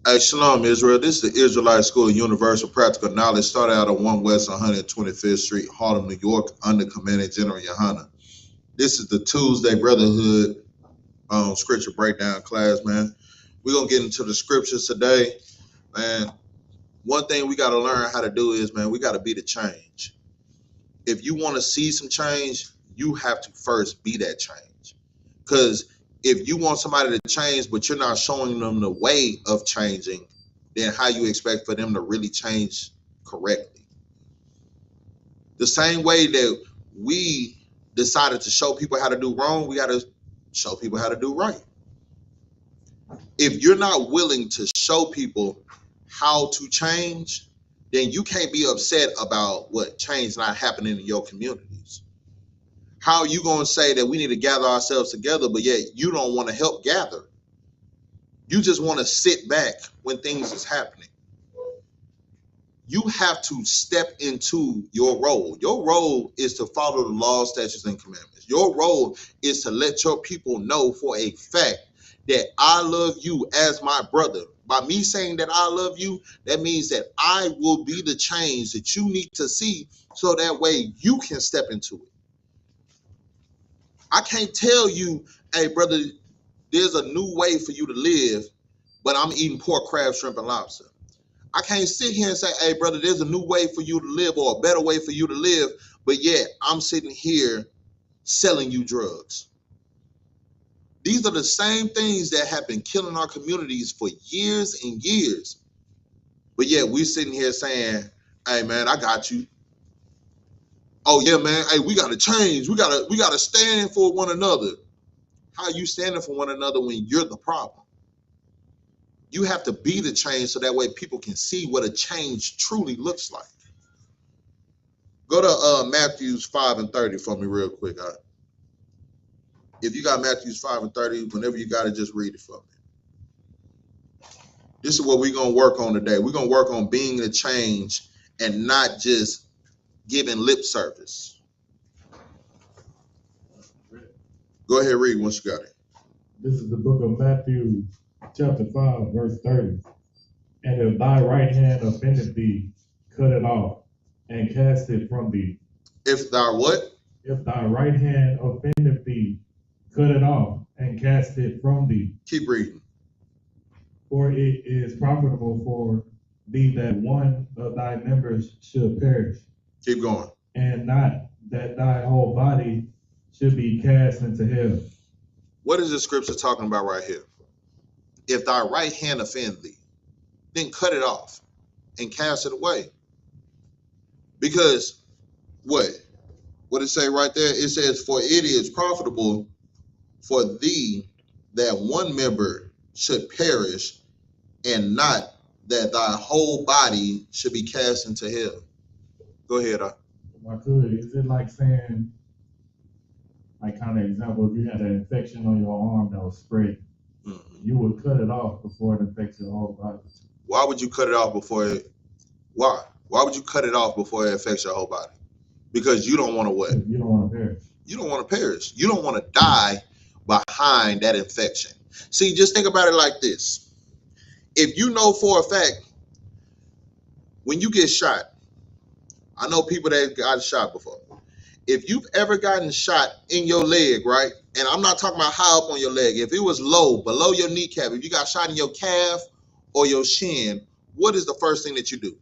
Hey, Shalom, Israel. This is the Israelite School of Universal Practical Knowledge. Started out on 1 West 125th Street, Harlem, New York, under Commanding General YAHANNA. This is the Tuesday Brotherhood scripture breakdown class, man. We're going to get into the scriptures today, man. One thing we got to learn how to do is, man, we got to be the change. If you want to see some change, you have to first be that change. Because if you want somebody to change, but you're not showing them the way of changing, then how you expect for them to really change correctly? The same way that we decided to show people how to do wrong, we got to show people how to do right. If you're not willing to show people how to change, then you can't be upset about what change not happening in your communities. How are you going to say that we need to gather ourselves together, but yet you don't want to help gather? You just want to sit back when things is happening. You have to step into your role. Your role is to follow the laws, statutes, and commandments. Your role is to let your people know for a fact that I love you as my brother. By me saying that I love you, that means that I will be the change that you need to see so that way you can step into it. I can't tell you, hey, brother, there's a new way for you to live, but I'm eating pork, crab, shrimp, and lobster. I can't sit here and say, hey, brother, there's a new way for you to live or a better way for you to live, but yet I'm sitting here selling you drugs. These are the same things that have been killing our communities for years and years. But yet we're sitting here saying, hey, man, I got you. Oh, yeah, man, hey, we got to change. We gotta stand for one another. How are you standing for one another when you're the problem? You have to be the change so that way people can see what a change truly looks like. Go to Matthews 5 and 30 for me real quick. If you got Matthews 5 and 30, whenever you got it, just read it for me. This is what we're going to work on today. We're going to work on being the change and not just giving lip service. Go ahead, read once you got it. This is the book of Matthew, chapter 5, verse 30. And if thy right hand offended thee, cut it off and cast it from thee. If thy what? If thy right hand offended thee, cut it off and cast it from thee. Keep reading. For it is profitable for thee that one of thy members should perish. Keep going. And not that thy whole body should be cast into hell. What is the scripture talking about right here? If thy right hand offend thee, then cut it off and cast it away. Because what? What it say right there? It says, for it is profitable for thee that one member should perish, and not that thy whole body should be cast into hell. Go ahead. If I could, is it like saying, like kind of example, if you had an infection on your arm that was spread, you would cut it off before it infects your whole body. Why would you cut it off before it? Why? Why would you cut it off before it affects your whole body? Because you don't want to what? You don't want to perish. You don't want to perish. You don't want to die behind that infection. See, just think about it like this. If you know for a fact, when you get shot, I know people that got shot before. If you've ever gotten shot in your leg, right? And I'm not talking about high up on your leg. If it was low, below your kneecap, if you got shot in your calf or your shin, what is the first thing that you do?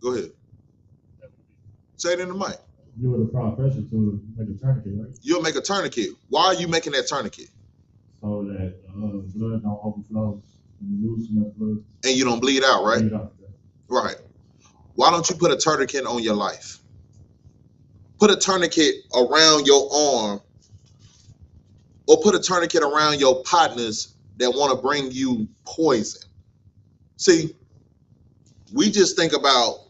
Go ahead. Say it in the mic. You would apply pressure to make a tourniquet, right? You'll make a tourniquet. Why are you making that tourniquet? So that blood don't overflow and you lose enough blood. And you don't bleed out, right? Bleed out. Right. Why don't you put a tourniquet on your life? Put a tourniquet around your arm, or put a tourniquet around your partners that want to bring you poison. See, we just think about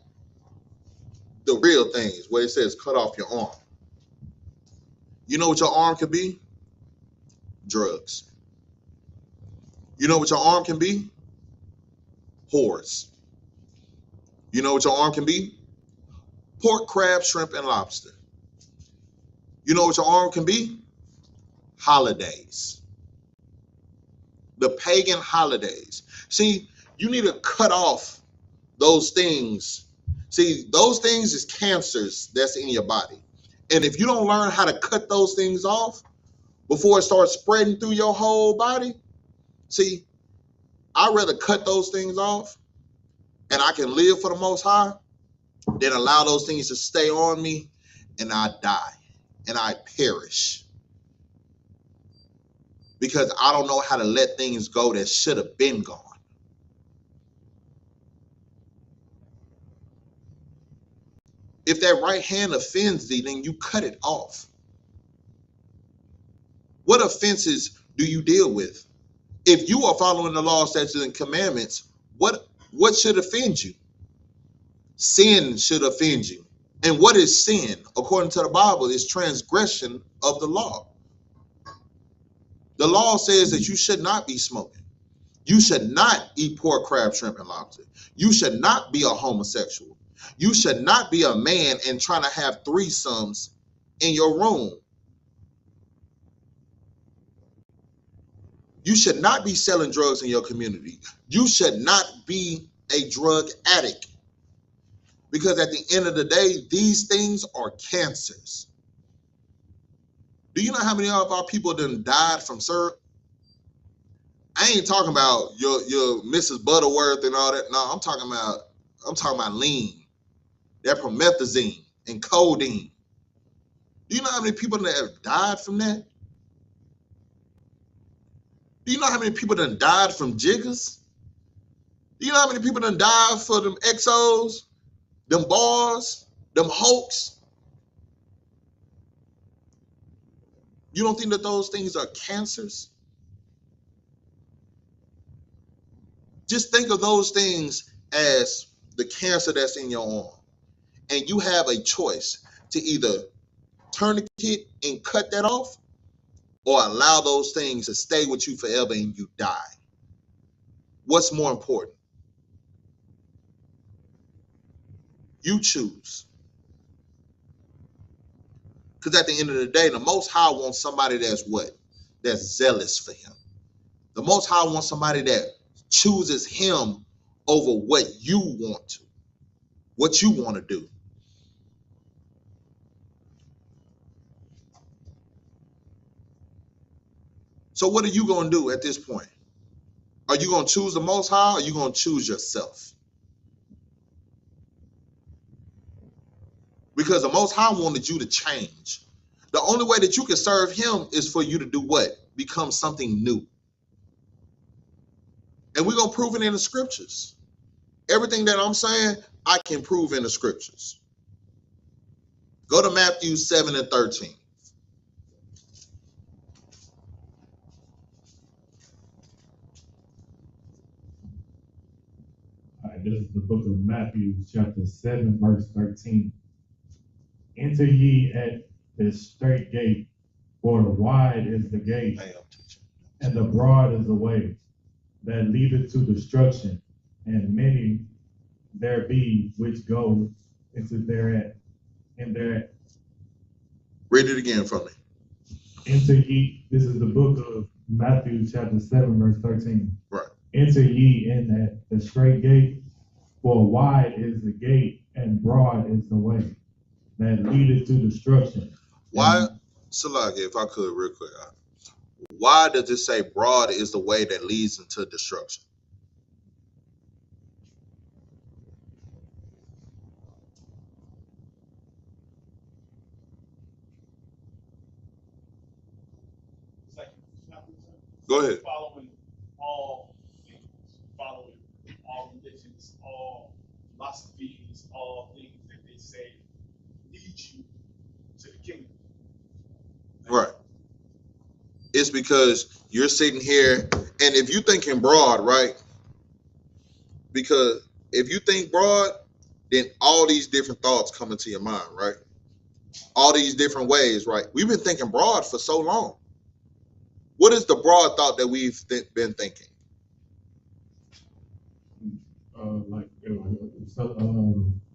the real things where it says cut off your arm. You know what your arm can be? Drugs. You know what your arm can be? Whores. You know what your arm can be? Pork, crab, shrimp, and lobster. You know what your arm can be? Holidays. the pagan holidays. See, you need to cut off those things. See, those things is cancers that's in your body. And if you don't learn how to cut those things off before it starts spreading through your whole body, see, I'd rather cut those things off and I can live for the Most High than allow those things to stay on me and I die and I perish. Because I don't know how to let things go that should have been gone. If that right hand offends thee, then you cut it off. What offenses do you deal with? If you are following the law, statutes, and commandments, what should offend you? Sin should offend you. And what is sin? According to the Bible, is transgression of the law. The law says that you should not be smoking. You should not eat pork, crab, shrimp, and lobster. You should not be a homosexual. You should not be a man and trying to have threesomes in your room. You should not be selling drugs in your community. You should not be a drug addict. Because at the end of the day, these things are cancers. Do you know how many of our people done died from syrup? I ain't talking about your Mrs. Butterworth and all that. No, I'm talking about lean, that promethazine and codeine. Do you know how many people that have died from that? Do you know how many people done died from jiggers? Do you know how many people done died for them exos, them bars, them hoax? You don't think that those things are cancers? Just think of those things as the cancer that's in your arm. And you have a choice to either tourniquet and cut that off or allow those things to stay with you forever and you die. What's more important? You choose. Because at the end of the day, the Most High wants somebody that's what? That's zealous for him. The Most High wants somebody that chooses him over what you want to, what you want to do. So what are you going to do at this point? Are you going to choose the Most High or are you going to choose yourself? Because the Most High wanted you to change. The only way that you can serve him is for you to do what? Become something new. And we're going to prove it in the scriptures. Everything that I'm saying, I can prove in the scriptures. Go to Matthew 7 and 13. All right, this is the book of Matthew, chapter 7, verse 13. Enter ye at the straight gate, for wide is the gate, and the broad is the way that leadeth to destruction, and many there be which go into thereat. Read it again for me. Enter ye, this is the book of Matthew, chapter 7, verse 13. Right. Enter ye in at the straight gate, for wide is the gate, and broad is the way that leadeth to destruction. Why, Salaki, if I could real quick, why does it say broad is the way that leads into destruction? Go ahead. Following all things, following all religions, all philosophies, all things that they say lead you to the kingdom. Right. It's because you're sitting here, and if you thinking broad, right? Because if you think broad, then all these different thoughts come into your mind, right? All these different ways, right? We've been thinking broad for so long. What is the broad thought that we've been thinking?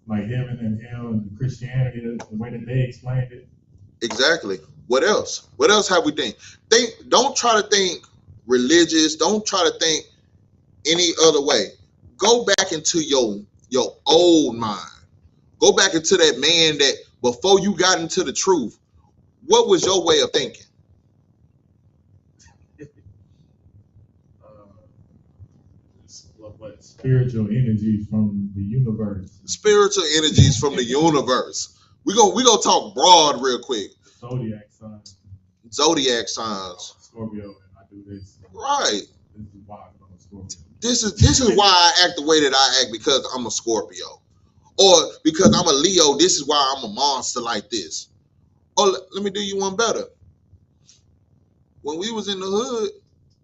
Like heaven and hell and Christianity, the way that they explained it. Exactly. What else? What else have we think? Don't try to think religious. Don't try to think any other way. Go back into your old mind. Go back into that man that before you got into the truth, what was your way of thinking? What spiritual energies from the universe. Spiritual energies from the universe. We gonna talk broad real quick. Zodiac signs. Zodiac signs. Scorpio, and I do this. Right. This is why I'm a Scorpio. This is why I act the way that I act, because I'm a Scorpio. Or because I'm a Leo, this is why I'm a monster like this. Or let me do you one better. When we was in the hood,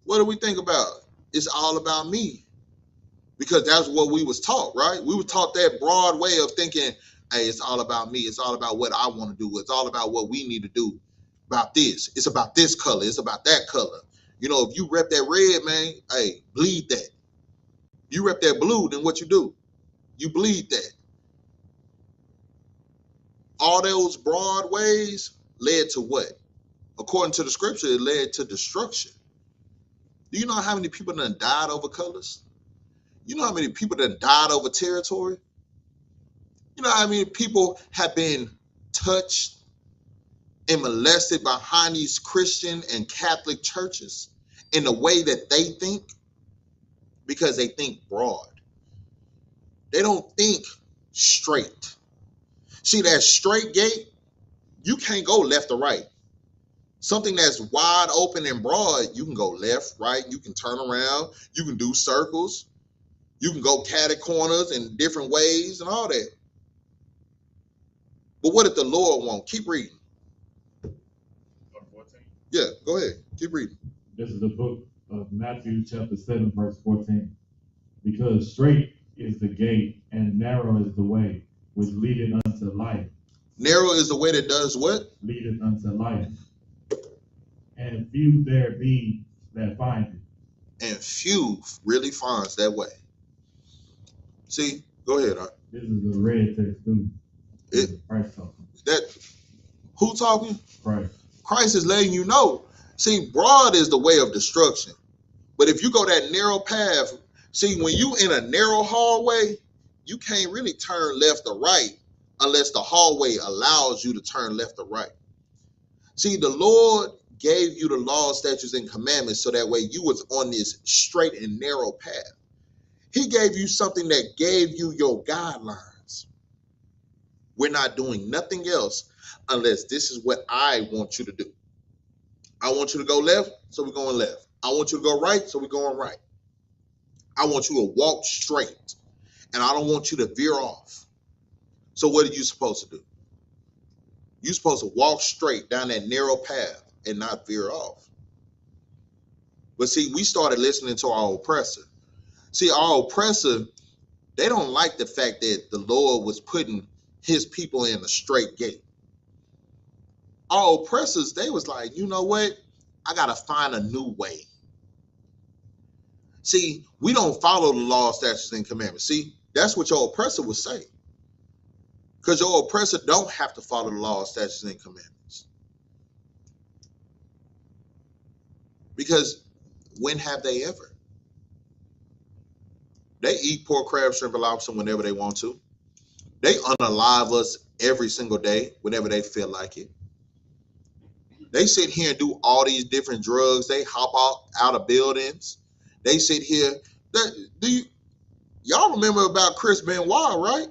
what do we think about? It's all about me. Because that's what we was taught, right? We were taught that broad way of thinking, hey, it's all about me. It's all about what I want to do. It's all about what we need to do about this. It's about this color. It's about that color. You know, if you rep that red, man, hey, bleed that. You rep that blue, then what you do? You bleed that. All those broad ways led to what? According to the scripture, it led to destruction. Do you know how many people done died over colors? You know how many people done died over territory? You know how many people have been touched and molested behind these Christian and Catholic churches in the way that they think? Because they think broad. They don't think straight. See, that straight gate, you can't go left or right. Something that's wide open and broad, you can go left, right, you can turn around, you can do circles, you can go catty corners in different ways and all that. But what did the Lord want? Keep reading. 14. Yeah, go ahead. Keep reading. This is the book of Matthew chapter 7, verse 14. Because straight is the gate and narrow is the way which leadeth unto life. Narrow is the way that does what? Leadeth unto life. And few there be that find it. And few really finds that way. See, go ahead. This is a red text too. Christ talking. Who talking? Christ. Christ is letting you know. See, broad is the way of destruction. But if you go that narrow path, see, when you in a narrow hallway, you can't really turn left or right unless the hallway allows you to turn left or right. See, the Lord gave you the laws, statutes, and commandments so that way you was on this straight and narrow path. He gave you something that gave you your guidelines. We're not doing nothing else unless this is what I want you to do. I want you to go left, so we're going left. I want you to go right, so we're going right. I want you to walk straight, and I don't want you to veer off. So what are you supposed to do? You're supposed to walk straight down that narrow path and not veer off. But see, we started listening to our oppressor. See, our oppressor, they don't like the fact that the Lord was putting his people in a straight gate. Our oppressors, they was like, you know what? I got to find a new way. See, we don't follow the law, statutes, and commandments. See, that's what your oppressor would say. Because your oppressor don't have to follow the law, statutes, and commandments. Because when have they ever? They eat pork, crab, shrimp, and lobster whenever they want to. They unalive us every single day whenever they feel like it. They sit here and do all these different drugs. They hop out of buildings. They sit here. Y'all remember about Chris Benoit, right?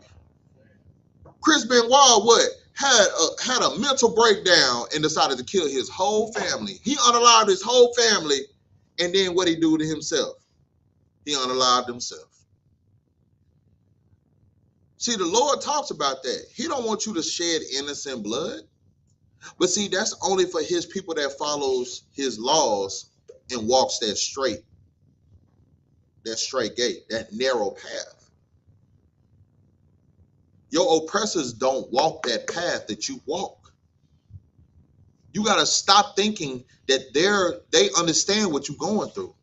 Chris Benoit, what? Had a mental breakdown and decided to kill his whole family. He unalived his whole family, and then what he do to himself? He unalived himself. See, the Lord talks about that. He don't want you to shed innocent blood. But see, that's only for his people that follows his laws and walks that straight gate, that narrow path. Your oppressors don't walk that path that you walk. You got to stop thinking that they understand what you're going through.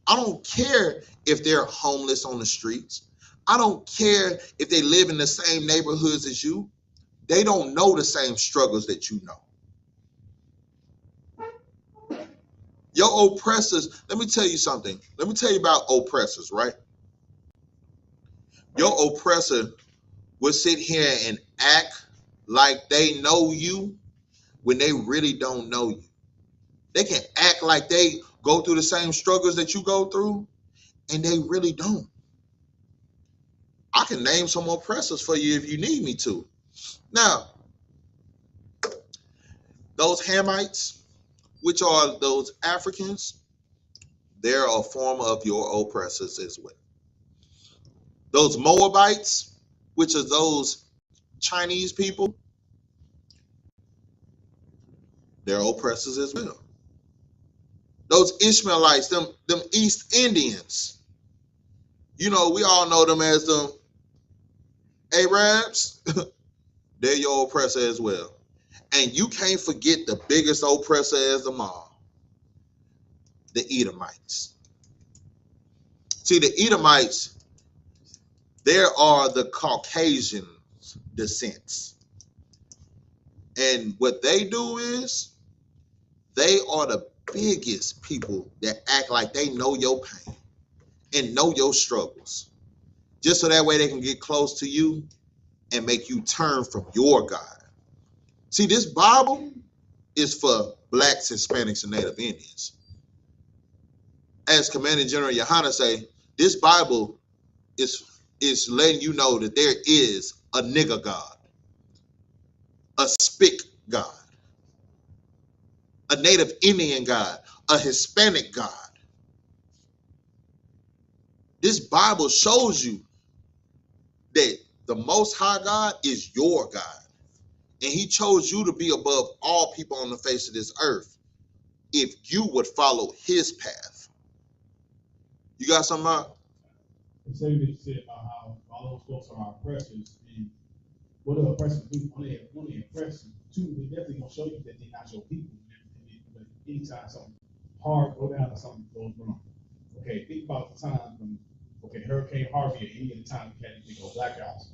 I don't care if they're homeless on the streets. I don't care if they live in the same neighborhoods as you. They don't know the same struggles that you know. Your oppressors, let me tell you something. Let me tell you about oppressors, right? Your oppressor will sit here and act like they know you when they really don't know you. They can act like they go through the same struggles that you go through, and they really don't. I can name some oppressors for you if you need me to. Now, those Hamites, which are those Africans, they're a form of your oppressors as well. Those Moabites, which are those Chinese people, they're oppressors as well. Those Ishmaelites, them East Indians, you know, we all know them as them Arabs. They're your oppressor as well. And you can't forget the biggest oppressor as them all, the Edomites. See, the Edomites, there are the Caucasian descents. And what they do is they are the biggest people that act like they know your pain and know your struggles. Just so that way they can get close to you and make you turn from your God. See, this Bible is for blacks, Hispanics, and Native Indians. As Commanding General YAHANNA say, this Bible is letting you know that there is a nigger God, a SKYPE God, a Native Indian God, a Hispanic God. This Bible shows you that the Most High God is your God. And he chose you to be above all people on the face of this earth if you would follow his path. You got something out? The same thing you said about how all those folks are oppressors, and what do oppressors do? When they oppress you, two, they're definitely gonna show you that they're not your people. But anytime something hard go down or something goes wrong. Okay, think about the time when Hurricane Harvey or any of the time we had these big old blackouts.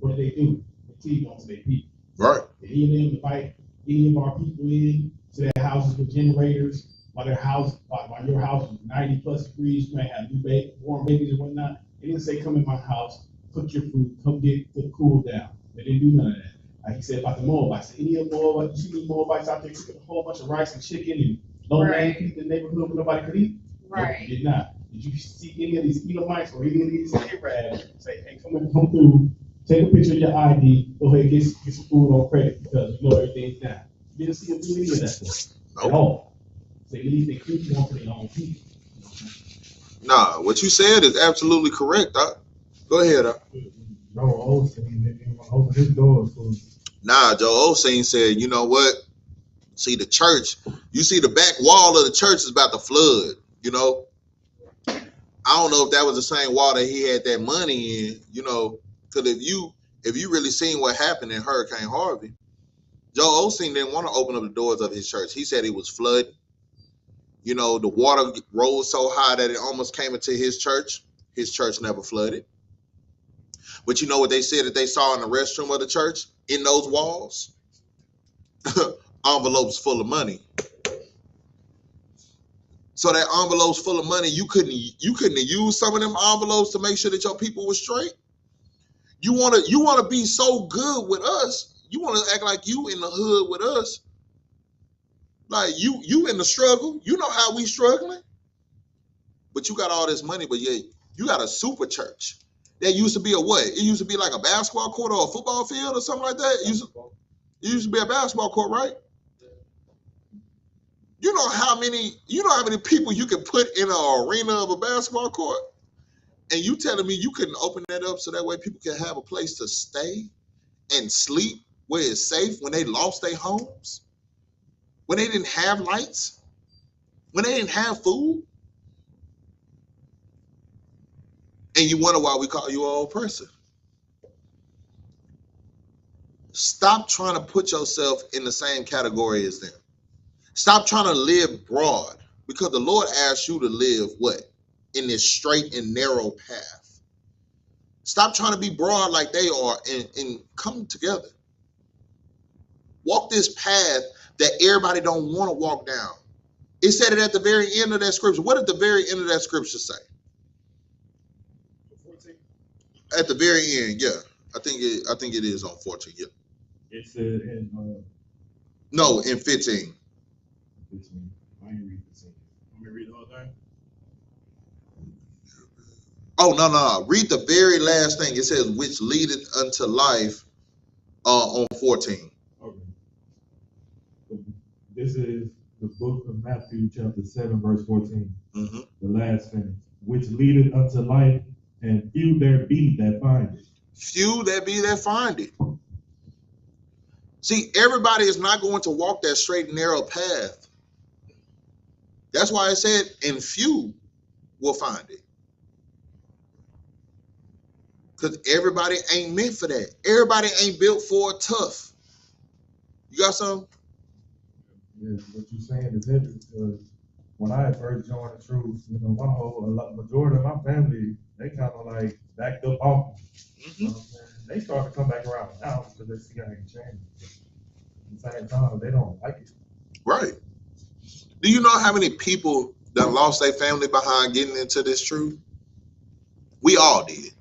What did they do? They cleaved onto their people. Right. Did any of them invite any of our people in to their houses with generators while your house was 90 plus degrees, you might have new warm babies and whatnot? They didn't say, come in my house, cook your food, come get the cool down. They didn't do none of that. Like he said about the Moabites. Any of the Moabites, you see these Moabites out there cooking a whole bunch of rice and chicken and low land feed in the neighborhood where nobody could eat? Right. No, did not. Did you see any of these Edomites or any of these Arabs say, hey, come through, take a picture of your ID, go ahead and get some food on credit because you know everything's down? You didn't see them do any of that stuff at all. So at least they keep one for their own people. Nah, what you said is absolutely correct, Doc. Go ahead, Doc. Joel Osteen, they didn't want to open his doors for us. Nah, Joel Osteen said, you know what? See, the church, you see the back wall of the church is about to flood, you know? I don't know if that was the same wall that he had that money in, you know, because if you really seen what happened in Hurricane Harvey, Joel Osteen didn't want to open up the doors of his church. He said it was flooding. You know, the water rose so high that it almost came into his church. His church never flooded. But you know what they said that they saw in the restroom of the church? In those walls? Envelopes full of money. So that envelopes full of money, you couldn't use some of them envelopes to make sure that your people were straight? You wanna be so good with us. You wanna act like you in the hood with us. Like you in the struggle. You know how we struggling. But you got all this money, but yeah, you got a super church. That used to be a what? It used to be like a basketball court or a football field or something like that. It used to be a basketball court, right? You know how many people you can put in an arena of a basketball court? And you telling me you couldn't open that up so that way people can have a place to stay and sleep where it's safe when they lost their homes? When they didn't have lights? When they didn't have food? And you wonder why we call you an oppressor. Stop trying to put yourself in the same category as them. Stop trying to live broad, because the Lord asked you to live what? In this straight and narrow path. Stop trying to be broad like they are and come together. Walk this path that everybody don't want to walk down. It said it at the very end of that scripture. What did the very end of that scripture say? 14. At the very end, yeah. I think it is on 14. Yeah. It said in No, in 15. 15. I ain't read 15. Let me read the whole thing. Oh, no. Read the very last thing. It says, which leadeth unto life on 14. Okay. This is the book of Matthew, chapter 7, verse 14. Mm-hmm. The last sentence. Which leadeth unto life, and few there be that find it. Few there be that find it. See, everybody is not going to walk that straight and narrow path. That's why I said, and few will find it. Because everybody ain't meant for that. Everybody ain't built for it tough. You got something? Yeah, what you're saying is heavy because when I first joined the truth, majority of my family, they kind of like backed up off me. Mm-hmm. You know what I'm saying? They started to come back around now because they see I ain't changed. At the same time, they don't like it. Right. Do you know how many people that lost their family behind getting into this truth? We all did.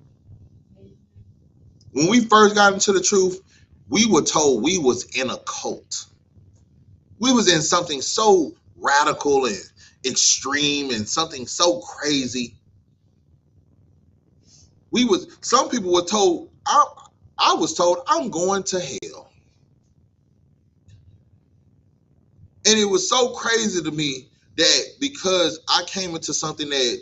When we first got into the truth, we were told we was in a cult. We was in something so radical and extreme and something so crazy. Some people were told, I was told I'm going to hell. And it was so crazy to me that because I came into something that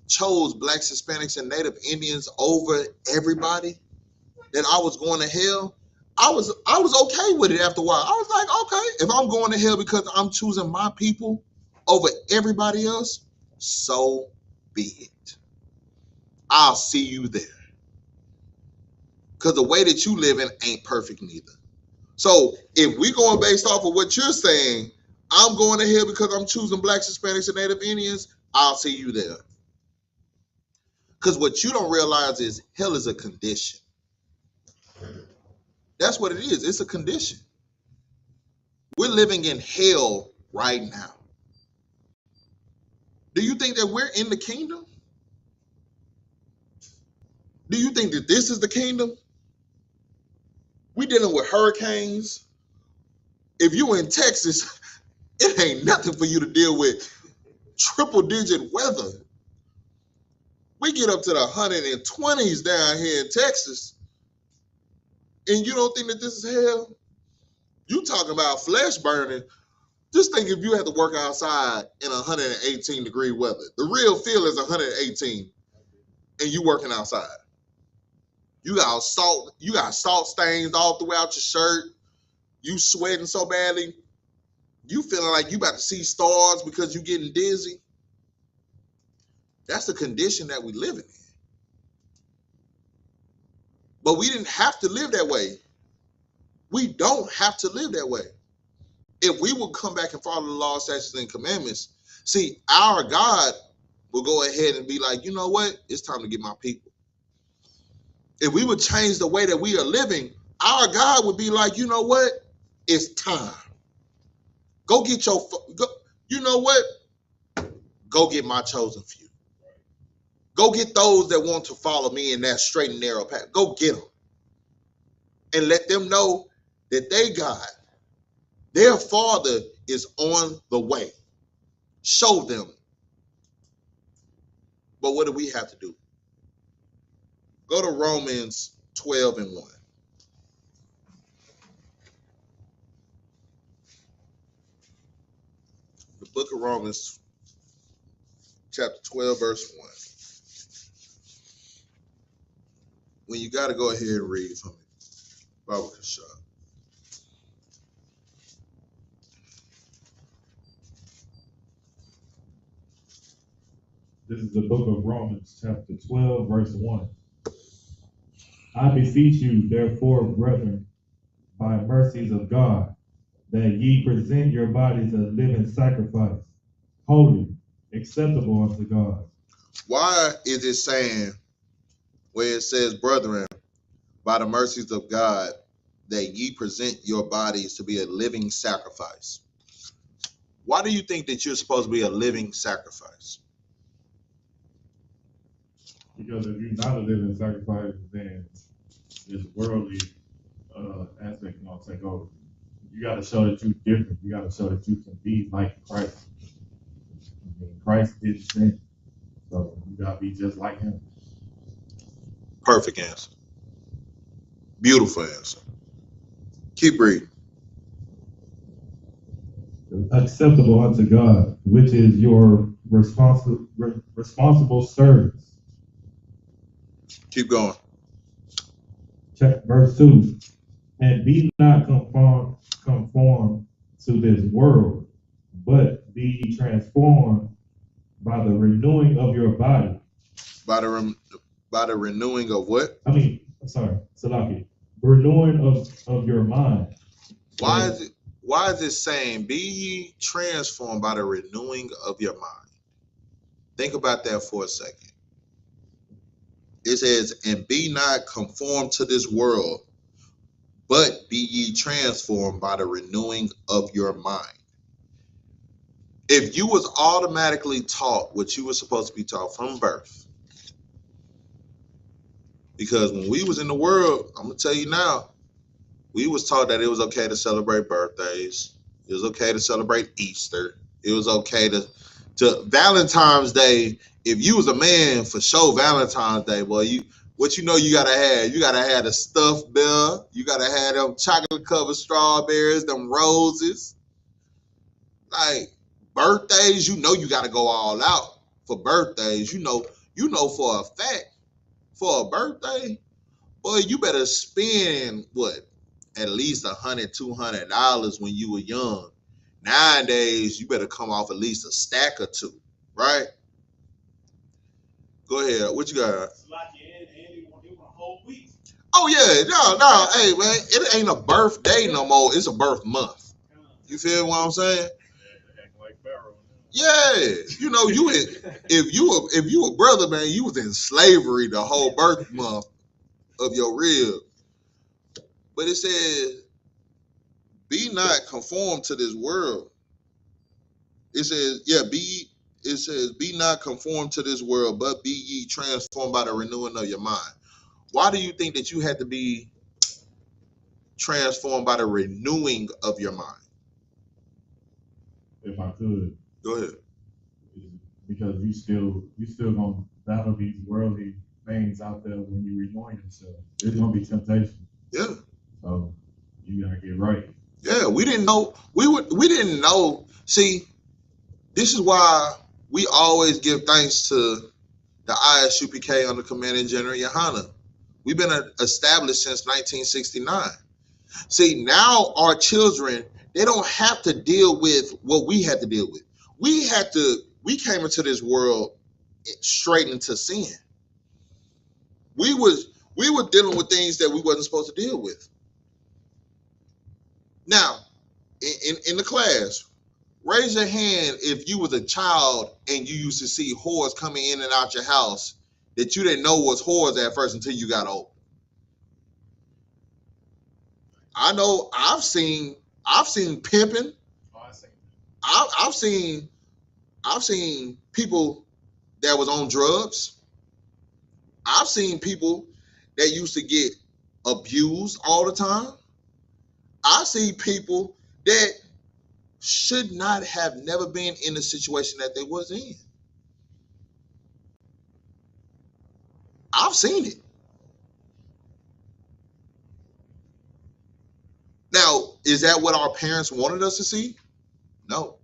chose blacks, Hispanics, and Native Indians over everybody, that I was going to hell. I was okay with it after a while. I was like, okay, if I'm going to hell because I'm choosing my people over everybody else, so be it. I'll see you there. Because the way that you live in ain't perfect neither. So if we going based off of what you're saying, I'm going to hell because I'm choosing blacks, Hispanics, and Native Indians, I'll see you there. Because what you don't realize is hell is a condition. That's what it is. It's a condition. We're living in hell right now. Do you think that we're in the kingdom? Do you think that this is the kingdom? We're dealing with hurricanes. If you're in Texas, it ain't nothing for you to deal with triple digit weather. We get up to the 120s down here in Texas, and you don't think that this is hell? You talking about flesh burning. Just think if you had to work outside in 118 degree weather. The real feel is 118, and you working outside. You got salt stains all throughout your shirt. You sweating so badly. You feeling like you about to see stars because you getting dizzy. That's the condition that we living in. But we didn't have to live that way. We don't have to live that way. If we will come back and follow the law, statutes, and commandments, see, our God will go ahead and be like, you know what? It's time to get my people. If we would change the way that we are living, our God would be like, you know what? It's time. Go get you know what? Go get my chosen few. Go get those that want to follow me in that straight and narrow path. Go get them. And let them know that their Father is on the way. Show them. But what do we have to do? Go to Romans 12 and 1. The book of Romans, chapter 12, verse 1. When you got to go ahead and read for me. Bible can shut. This is the book of Romans, chapter 12, verse 1. I beseech you, therefore, brethren, by mercies of God, that ye present your bodies a living sacrifice, holy, acceptable unto God. Why is it saying, where it says, brethren, by the mercies of God, that ye present your bodies to be a living sacrifice? Why do you think that you're supposed to be a living sacrifice? Because if you're not a living sacrifice, then this worldly aspect gonna take over. You got to show that you're different. You got to show that you can be like Christ. I mean, Christ did sin, so you got to be just like him. Perfect answer. Beautiful answer. Keep reading. Acceptable unto God, which is your responsible service. Keep going. Check verse 2. And be not conformed to this world, but be ye transformed by the renewing of your body. By the renewing of what? Salaki. Renewing of your mind. Why is it saying, be ye transformed by the renewing of your mind? Think about that for a second. It says, and be not conformed to this world, but be ye transformed by the renewing of your mind. If you was automatically taught what you were supposed to be taught from birth, because when we was in the world, I'm going to tell you now, we was taught that it was okay to celebrate birthdays. It was okay to celebrate Easter. It was okay to Valentine's Day. If you was a man, for sure, Valentine's Day, boy, you gotta have. You gotta have the stuffed bear. You gotta have them chocolate covered strawberries, them roses. Like birthdays, you gotta go all out for birthdays. You know for a fact, for a birthday, boy, you better spend what? At least $100, $200 when you were young. Nowadays, you better come off at least a stack or two, right? Go ahead. What you got? It was a whole week. Oh yeah, no. Hey man, it ain't a birthday no more. It's a birth month. You feel what I'm saying? Yeah, if you a brother, man, you was in slavery the whole birth month of your rib. But it says, be not conformed to this world. It says, be not conformed to this world, but be ye transformed by the renewing of your mind. Why do you think that you had to be transformed by the renewing of your mind? If I could. Go ahead. Because you still gonna battle these worldly things out there when you renewing yourself. There's gonna be temptation. Yeah. So you gotta get right. Yeah, we didn't know. We didn't know. See, this is why we always give thanks to the I.S.U.P.K under Commanding General YAHANNA. We've been established since 1969. See, now our children, they don't have to deal with what we had to deal with. We came into this world straight into sin. We were dealing with things that we wasn't supposed to deal with. Now, in the class, raise your hand if you was a child and you used to see whores coming in and out your house that you didn't know was whores at first until you got old. I know I've seen pimping. I've seen people that was on drugs. I've seen people that used to get abused all the time. I see people that should not have never been in the situation that they was in. I've seen it. Now, is that what our parents wanted us to see? No.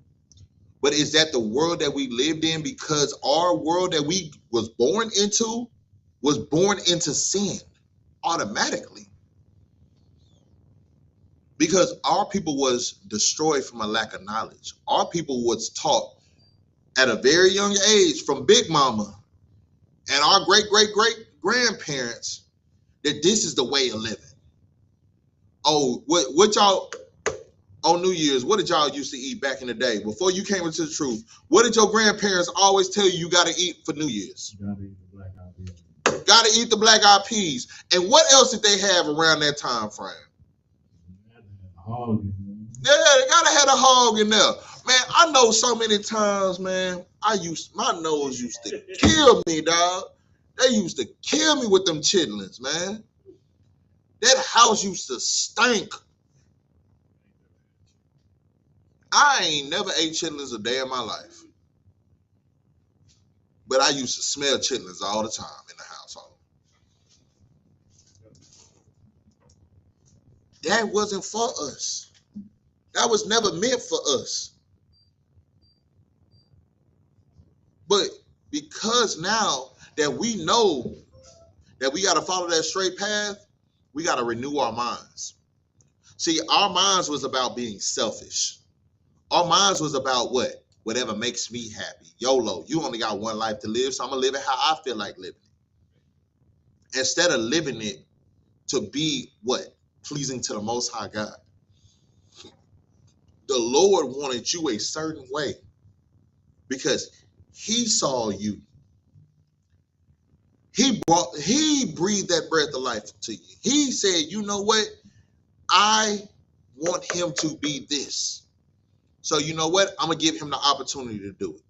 But is that the world that we lived in, because our world that we was born into sin automatically? Because our people was destroyed from a lack of knowledge. Our people was taught at a very young age from Big Mama and our great-great-great-grandparents that this is the way of living. Oh, what y'all on New Year's, what did y'all used to eat back in the day? Before you came into the truth, what did your grandparents always tell you got to eat for New Year's? You gotta eat the black-eyed peas. Got to eat the black-eyed peas. And what else did they have around that time frame? Hog. Yeah, they got to have a hog in there. Man, I know so many times, man, my nose used to kill me, dog. They used to kill me with them chitlins, man. That house used to stink. I ain't never ate chitlins a day in my life. But I used to smell chitlins all the time in the household. That wasn't for us. That was never meant for us. But because now that we know that we got to follow that straight path, we got to renew our minds. See, our minds was about being selfish. Our minds was about what? Whatever makes me happy. YOLO. You only got one life to live, so I'm going to live it how I feel like living it. Instead of living it to be what? Pleasing to the Most High God. The Lord wanted you a certain way because he saw you. He breathed that breath of life to you. He said, you know what? I want him to be this. So you know what? I'm going to give him the opportunity to do it.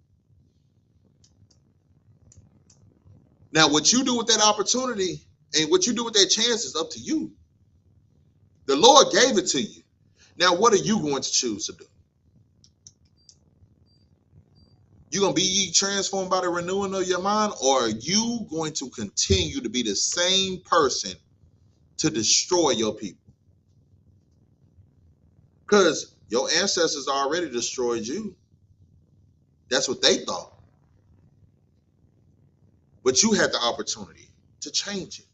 Now, what you do with that opportunity and what you do with that chance is up to you. The Lord gave it to you. Now, what are you going to choose to do? You going to be ye transformed by the renewing of your mind, or are you going to continue to be the same person to destroy your people? Because your ancestors already destroyed you. That's what they thought. But you had the opportunity to change it.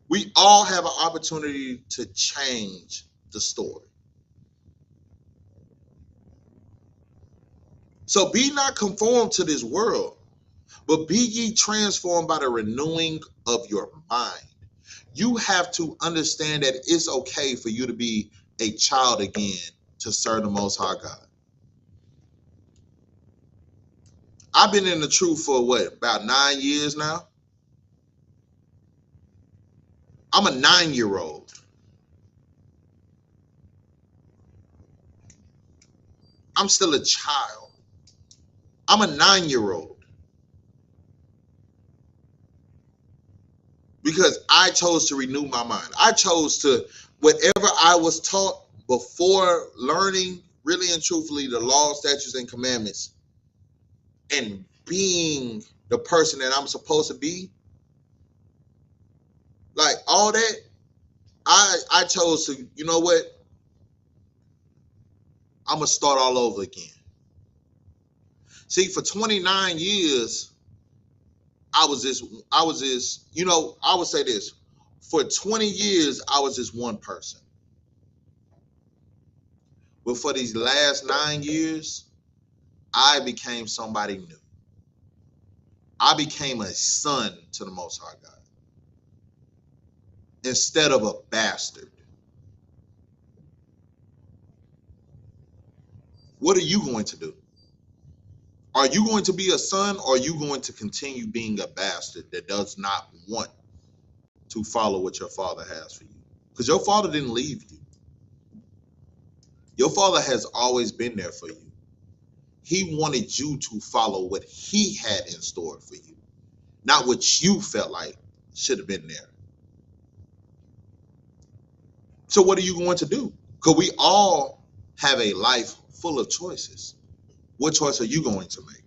We all have an opportunity to change the story. So be not conformed to this world, but be ye transformed by the renewing of your mind. You have to understand that it's okay for you to be a child again to serve the Most High God. I've been in the truth for what, about 9 years now? I'm a 9-year-old. I'm still a child. I'm a 9-year-old. Because I chose to renew my mind. I chose to, whatever I was taught before learning, really and truthfully, the law, statutes, and commandments, and being the person that I'm supposed to be, like all that, I chose to, you know what? I'm going to start all over again. See, for 29 years, I was this, you know, I would say this. For 20 years, I was this one person. But for these last 9 years, I became somebody new. I became a son to the Most High God instead of a bastard. What are you going to do? Are you going to be a son, or are you going to continue being a bastard that does not want to follow what your father has for you? Because your father didn't leave you. Your father has always been there for you. He wanted you to follow what he had in store for you, not what you felt like should have been there. So what are you going to do? Because we all have a life full of choices. What choice are you going to make?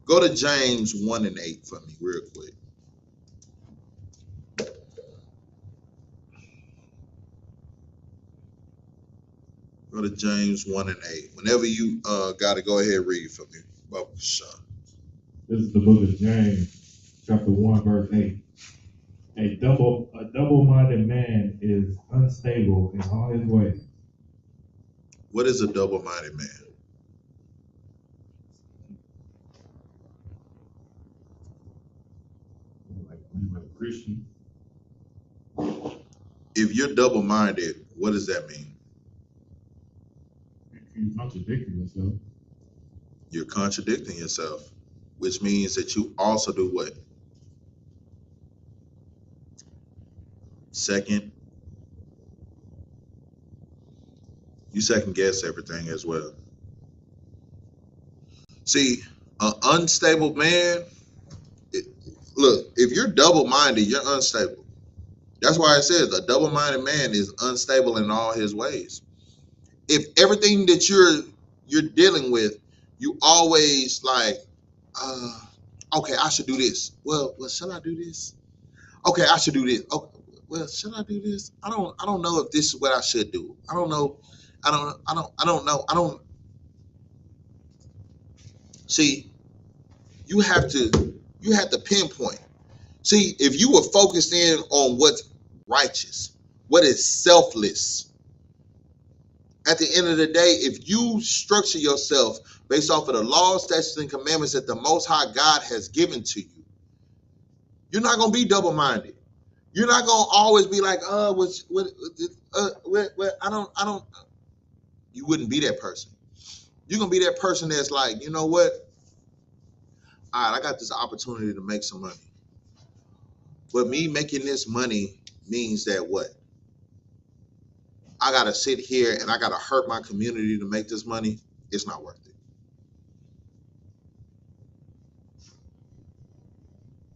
Go to James 1:8 for me real quick. Go to James 1:8. Whenever you got to go ahead, read for me. This is the book of James, chapter 1, verse 8. A double-minded man is unstable in all his ways. What is a double-minded man? Like a Christian. If you're double-minded, what does that mean? You're contradicting yourself. You're contradicting yourself, which means that you also do what? Second You second guess everything as well. See, an unstable man, look, if you're double-minded, you're unstable. That's why it says a double-minded man is unstable in all his ways. If everything that you're dealing with, you always like, okay, I should do this. Well, shall I do this? Okay, I should do this. Okay, well, should I do this? I don't know if this is what I should do. I don't know. I don't know. I don't see. You have to pinpoint. See, if you were focused in on what's righteous, what is selfless, at the end of the day, if you structure yourself based off of the laws, statutes, and commandments that the Most High God has given to you, you're not going to be double-minded. You're not going to always be like, I don't. You wouldn't be that person. You're going to be that person that's like, you know what? All right, I got this opportunity to make some money. But me making this money means that what? I got to sit here and I got to hurt my community to make this money. It's not worth it.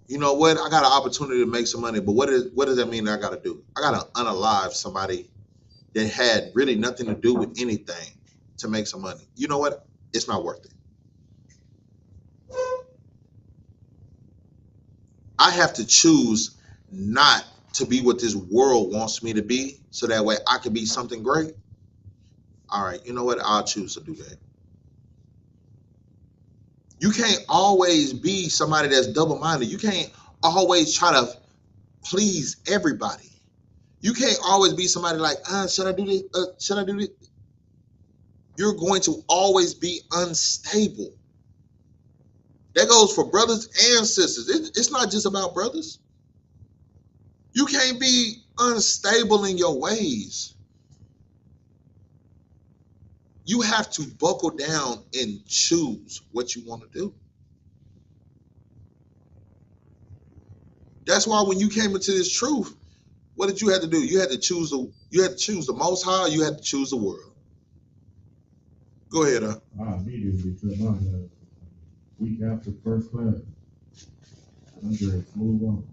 You know what? I got an opportunity to make some money, but what does that mean that I got to do? I got to unalive somebody that had really nothing to do with anything to make some money. You know what? It's not worth it. I have to choose not to be what this world wants me to be so that way I can be something great. All right, you know what? I'll choose to do that. You can't always be somebody that's double-minded. You can't always try to please everybody. You can't always be somebody like, should I do this? Should I do this? You're going to always be unstable. That goes for brothers and sisters. It's not just about brothers. You can't be unstable in your ways. You have to buckle down and choose what you want to do. That's why when you came into this truth, what did you have to do? You had to choose the Most High. You had to choose the world. Go ahead, huh? I immediately took my week after first class. I'm ready to move on.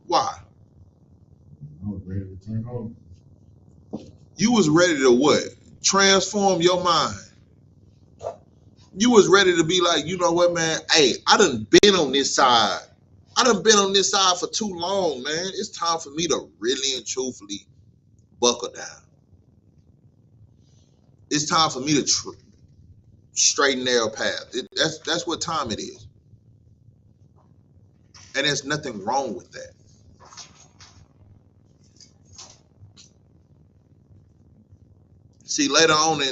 Why? I was ready to turn home. You was ready to what? Transform your mind. You was ready to be like, you know what, man? Hey, I done been on this side. I done been on this side for too long, man. It's time for me to really and truthfully buckle down. It's time for me to straight and narrow path. That's what time it is. And there's nothing wrong with that. See, later on in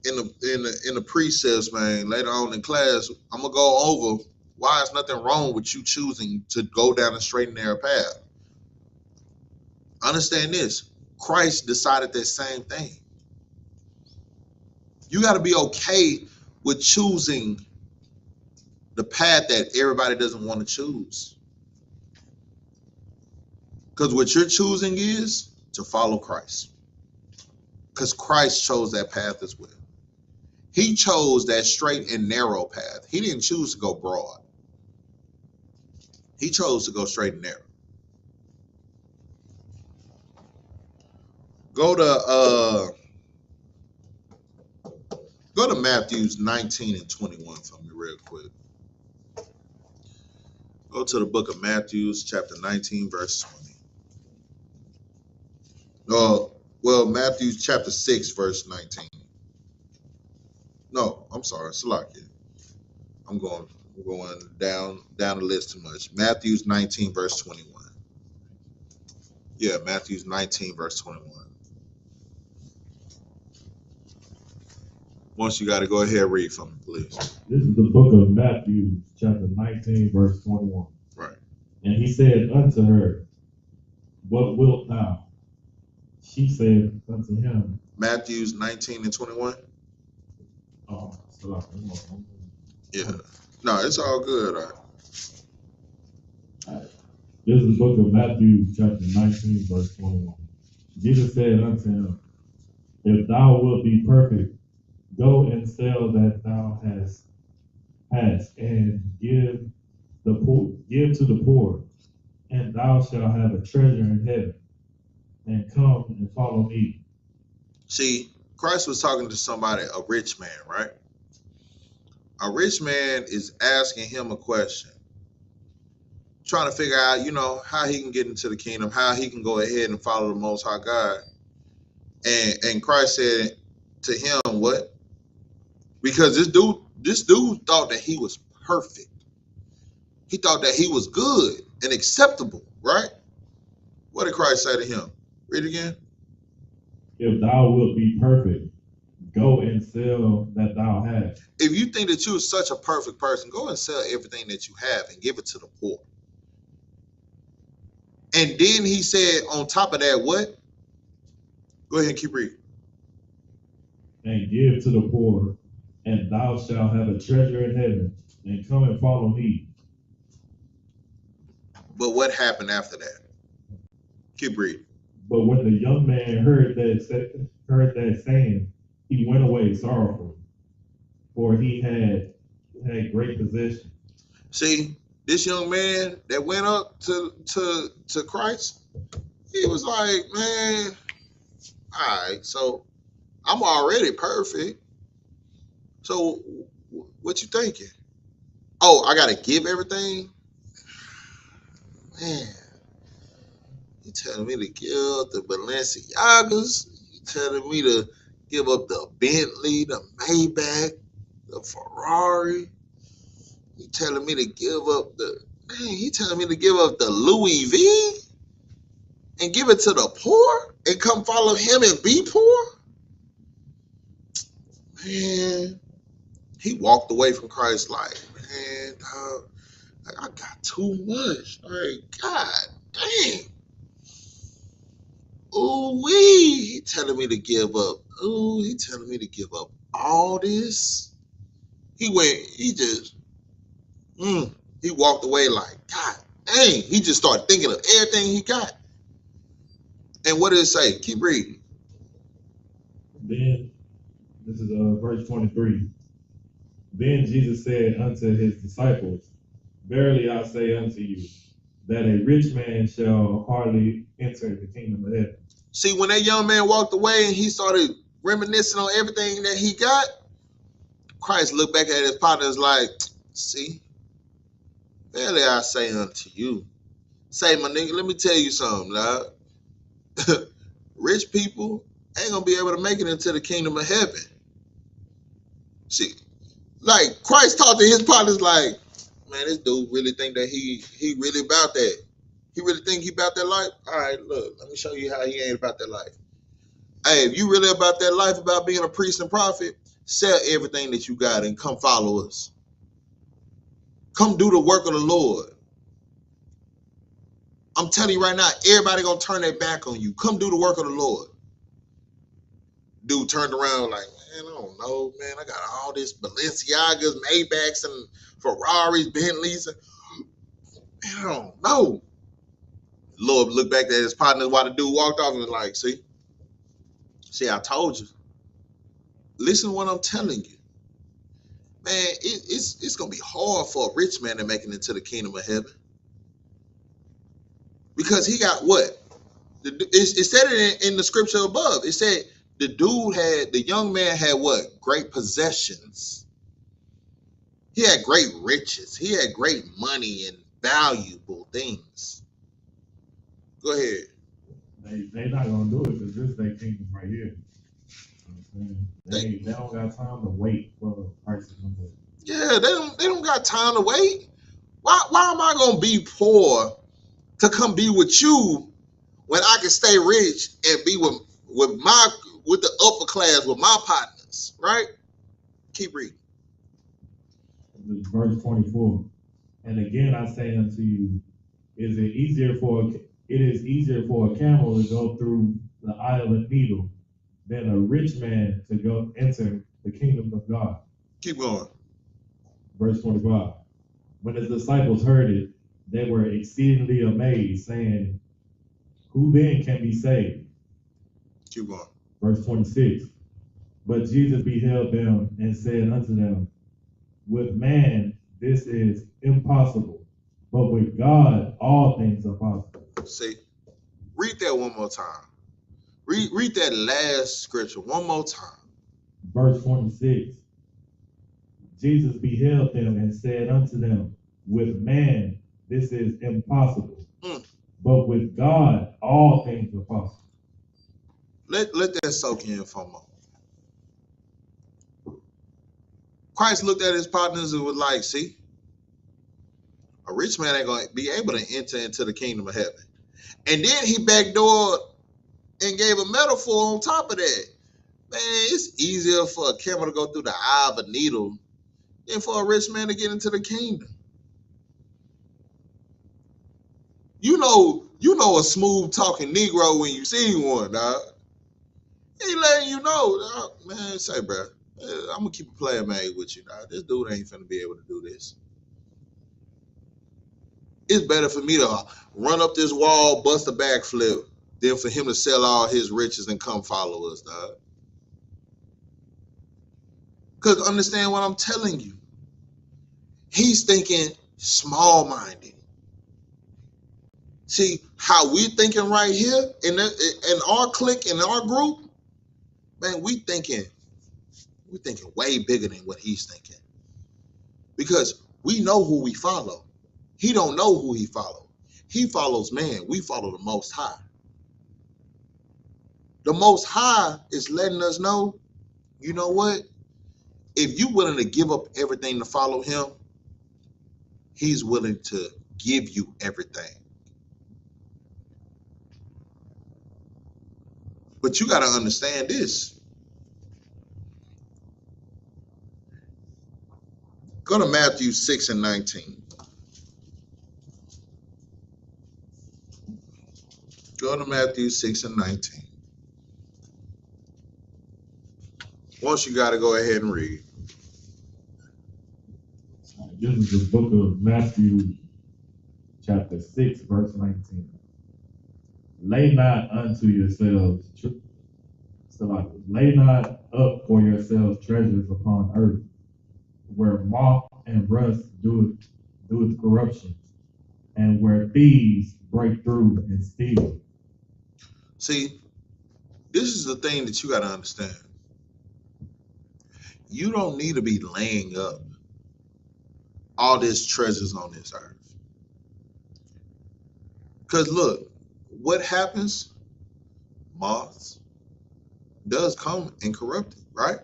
the precepts, man, later on in class, I'm gonna go over why is nothing wrong with you choosing to go down a straight and narrow path. Understand this. Christ decided that same thing. You got to be okay with choosing the path that everybody doesn't want to choose. Because what you're choosing is to follow Christ. Because Christ chose that path as well. He chose that straight and narrow path. He didn't choose to go broad. He chose to go straight and narrow. Go to Matthews 19 and 21 for me real quick. Go to the book of Matthew, chapter 19, verse 20. Matthew chapter 6, verse 19. No, I'm sorry, Salakia. I'm going down the list too much. Matthews 19, verse 21. Yeah, Matthews 19, verse 21. Once you got to go ahead and read for me, please. This is the book of Matthew, chapter 19, verse 21. Right. And he said unto her, what wilt thou? She said unto him. Matthews 19 and 21. Oh, yeah. No, it's all good. All right. This is the book of Matthew, chapter 19, verse 21. Jesus said unto him, If thou wilt be perfect, go and sell that thou hast, and give to the poor, and thou shalt have a treasure in heaven. And come and follow me. See, Christ was talking to somebody, a rich man, right? A rich man is asking him a question, trying to figure out, how he can get into the kingdom, how he can go ahead and follow the Most High God. And Christ said to him, what? Because this dude thought that he was perfect. He thought that he was good and acceptable, right? What did Christ say to him? Read it again. If thou wilt be perfect, go and sell that thou hast. If you think that you're such a perfect person, go and sell everything that you have and give it to the poor. And then he said, on top of that, what? Go ahead and keep reading. And give to the poor, and thou shalt have a treasure in heaven, and come and follow me. But what happened after that? Keep reading. But when the young man heard that saying, he went away sorrowful, for he had great possession. See, this young man that went up to Christ, he was like, man, all right, so I'm already perfect. So what you thinking? Oh, I gotta give everything? Man, you telling me to give up the Balenciagas? You telling me to give up the Bentley, the Maybach, the Ferrari? You telling me to give up he telling me to give up the Louis V and give it to the poor and come follow him and be poor? Man, he walked away from Christ like, man, dog, I got too much. Like, God dang. Ooh wee, he telling me to give up. Ooh, he telling me to give up all this. He walked away like, God dang. He just started thinking of everything he got. And what did it say? Keep reading. Then, this is verse 23. Then Jesus said unto his disciples, verily I say unto you, that a rich man shall hardly enter the kingdom of heaven. See, when that young man walked away and he started reminiscing on everything that he got, Christ looked back at his partners like, see, verily I say unto you. Say, my nigga, let me tell you something, dog. Rich people ain't gonna be able to make it into the kingdom of heaven. See, like Christ talked to his partners like, man, this dude really think that he really about that. He really think he about that life? All right, look, let me show you how he ain't about that life. Hey, if you really about that life, about being a priest and prophet, sell everything that you got and come follow us. Come do the work of the Lord. I'm telling you right now, everybody gonna turn their back on you. Come do the work of the Lord. Dude turned around like, man, I don't know, man. I got all this Balenciagas, Maybachs, and Ferraris, Bentleys. Man, I don't know. Lord looked back at his partner while the dude walked off and was like, see, I told you. Listen to what I'm telling you. Man, it's going to be hard for a rich man to make it into the kingdom of heaven. Because he got what? It said it in the scripture above. It said the young man had what? Great possessions. He had great riches. He had great money and valuable things. Go ahead. They not gonna do it because this is their kingdom right here. They don't got time to wait for Christ to come back. Yeah, they don't got time to wait. Why am I gonna be poor to come be with you when I can stay rich and be with the upper class with my partners, right? Keep reading. Verse 24. And again I say unto you, it is easier for a camel to go through the eye of a needle than a rich man to go enter the kingdom of God. Keep going. Verse 25. When his disciples heard it, they were exceedingly amazed, saying, who then can be saved? Keep going. Verse 26. But Jesus beheld them and said unto them, with man this is impossible, but with God all things are possible. See, read that one more time. Read that last scripture one more time. Verse 26. Jesus beheld them and said unto them, with man this is impossible, but with God all things are possible. Let that soak in for a moment. Christ looked at his partners and was like, see, a rich man ain't going to be able to enter into the kingdom of heaven. And then he backdoored and gave a metaphor on top of that. Man, it's easier for a camel to go through the eye of a needle than for a rich man to get into the kingdom. You know a smooth talking Negro when you see one, dog. He letting you know, dog, man, say, bro, I'm going to keep a player made with you, dog. This dude ain't finna be able to do this. It's better for me to run up this wall, bust a backflip, than for him to sell all his riches and come follow us, dog. Because understand what I'm telling you. He's thinking small-minded. See, how we thinking right here in our clique, in our group, man, we thinking way bigger than what he's thinking. Because we know who we follow. He don't know who he follows. He follows man. We follow the Most High. The Most High is letting us know, you know what? If you're willing to give up everything to follow him, he's willing to give you everything. But you got to understand this. Go to Matthew 6 and 19. Go to Matthew 6 and 19. Once you got to go ahead and read. This is the book of Matthew, chapter 6, verse 19. Lay not unto yourselves, lay not up for yourselves treasures upon earth, where moth and rust doeth corruption, and where thieves break through and steal. See, this is the thing that you got to understand. You don't need to be laying up all these treasures on this earth. Because look, what happens? Moths does come and corrupt it, right?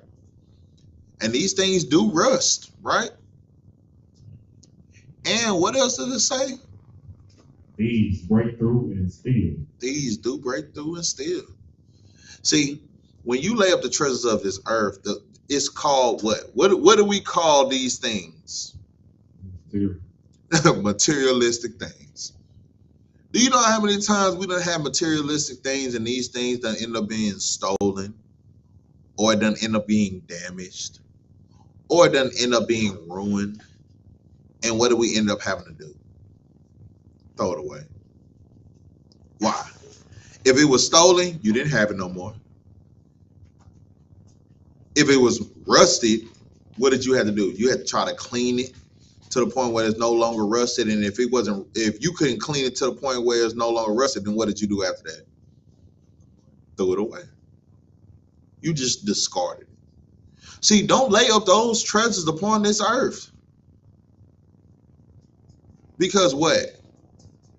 And these things do rust, right? And what else does it say? Thieves break through and steal. Thieves do break through and steal. See, when you lay up the treasures of this earth, it's called what? What do we call these things? Materialistic things. Do you know how many times we done have materialistic things and these things done end up being stolen, or it done end up being damaged, or it done end up being ruined? And what do we end up having to do? Throw it away. Why? If it was stolen, you didn't have it no more. If it was rusted, what did you have to do? You had to try to clean it to the point where it's no longer rusted. And if you couldn't clean it to the point where it's no longer rusted, then what did you do after that? Throw it away. You just discarded it. See, don't lay up those treasures upon this earth. Because what?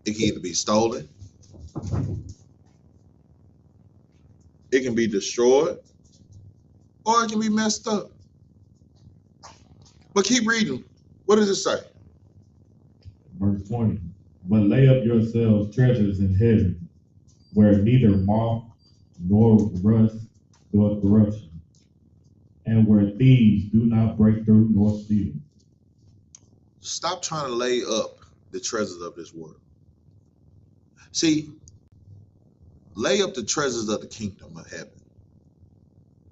It can either be stolen, it can be destroyed, or it can be messed up. But keep reading. What does it say? Verse 20. But lay up yourselves treasures in heaven, where neither moth nor rust doeth corruption, and where thieves do not break through nor steal. Stop trying to lay up the treasures of this world. See, lay up the treasures of the kingdom of heaven.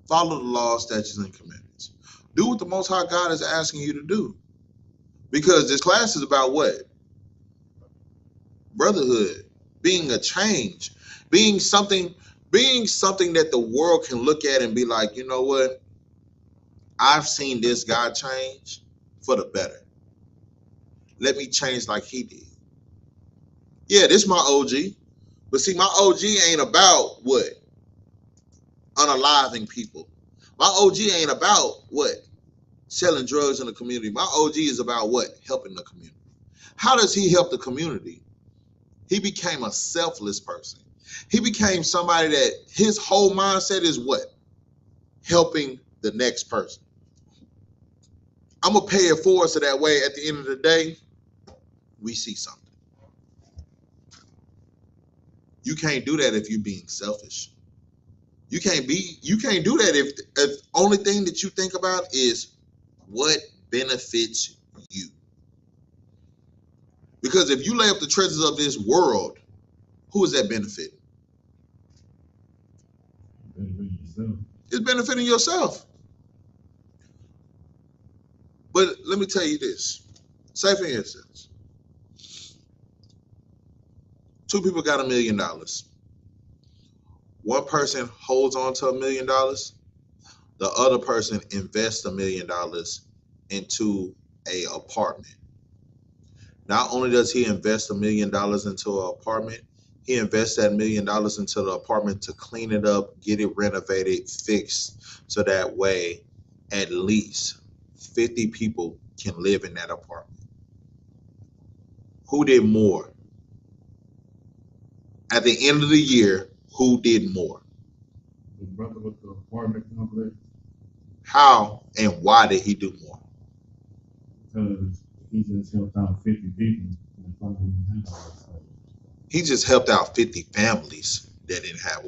Follow the laws, statutes, and commandments. Do what the Most High God is asking you to do. Because this class is about what? Brotherhood, being a change, being something Being something that the world can look at and be like, you know what? I've seen this guy change for the better. Let me change like he did. Yeah, this is my OG. But see, my OG ain't about what? Unaliving people. My OG ain't about what? Selling drugs in the community. My OG is about what? Helping the community. How does he help the community? He became a selfless person. He became somebody that his whole mindset is what? Helping the next person. I'm going to pay it forward so that way at the end of the day, we see something. You can't do that if you're being selfish. You can't do that if only thing that you think about is what benefits you. Because if you lay up the treasures of this world, who is that benefiting? It's benefiting yourself. But let me tell you this. Say for instance, two people got $1 million. One person holds on to $1 million. The other person invests $1 million into an apartment. Not only does he invest $1 million into an apartment, he invests that $1 million into the apartment to clean it up, get it renovated, fixed, so that way at least 50 people can live in that apartment. Who did more? At the end of the year, who did more? The brother with the apartment complex. How and why did he do more? Because he just helped out 50 people. He just helped out 50 families that didn't have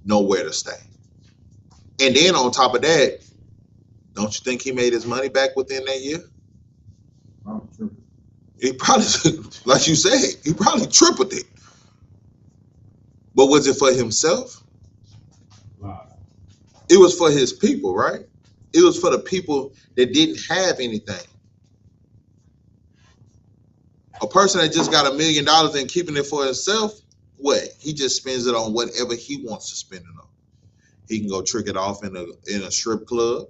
nowhere to stay. And then on top of that, don't you think he made his money back within that year? He probably, like you said, he probably tripled it. But was it for himself? Wow. It was for his people, right? It was for the people that didn't have anything. A person that just got $1 million and keeping it for himself, what? He just spends it on whatever he wants to spend it on. He can go trick it off in a strip club.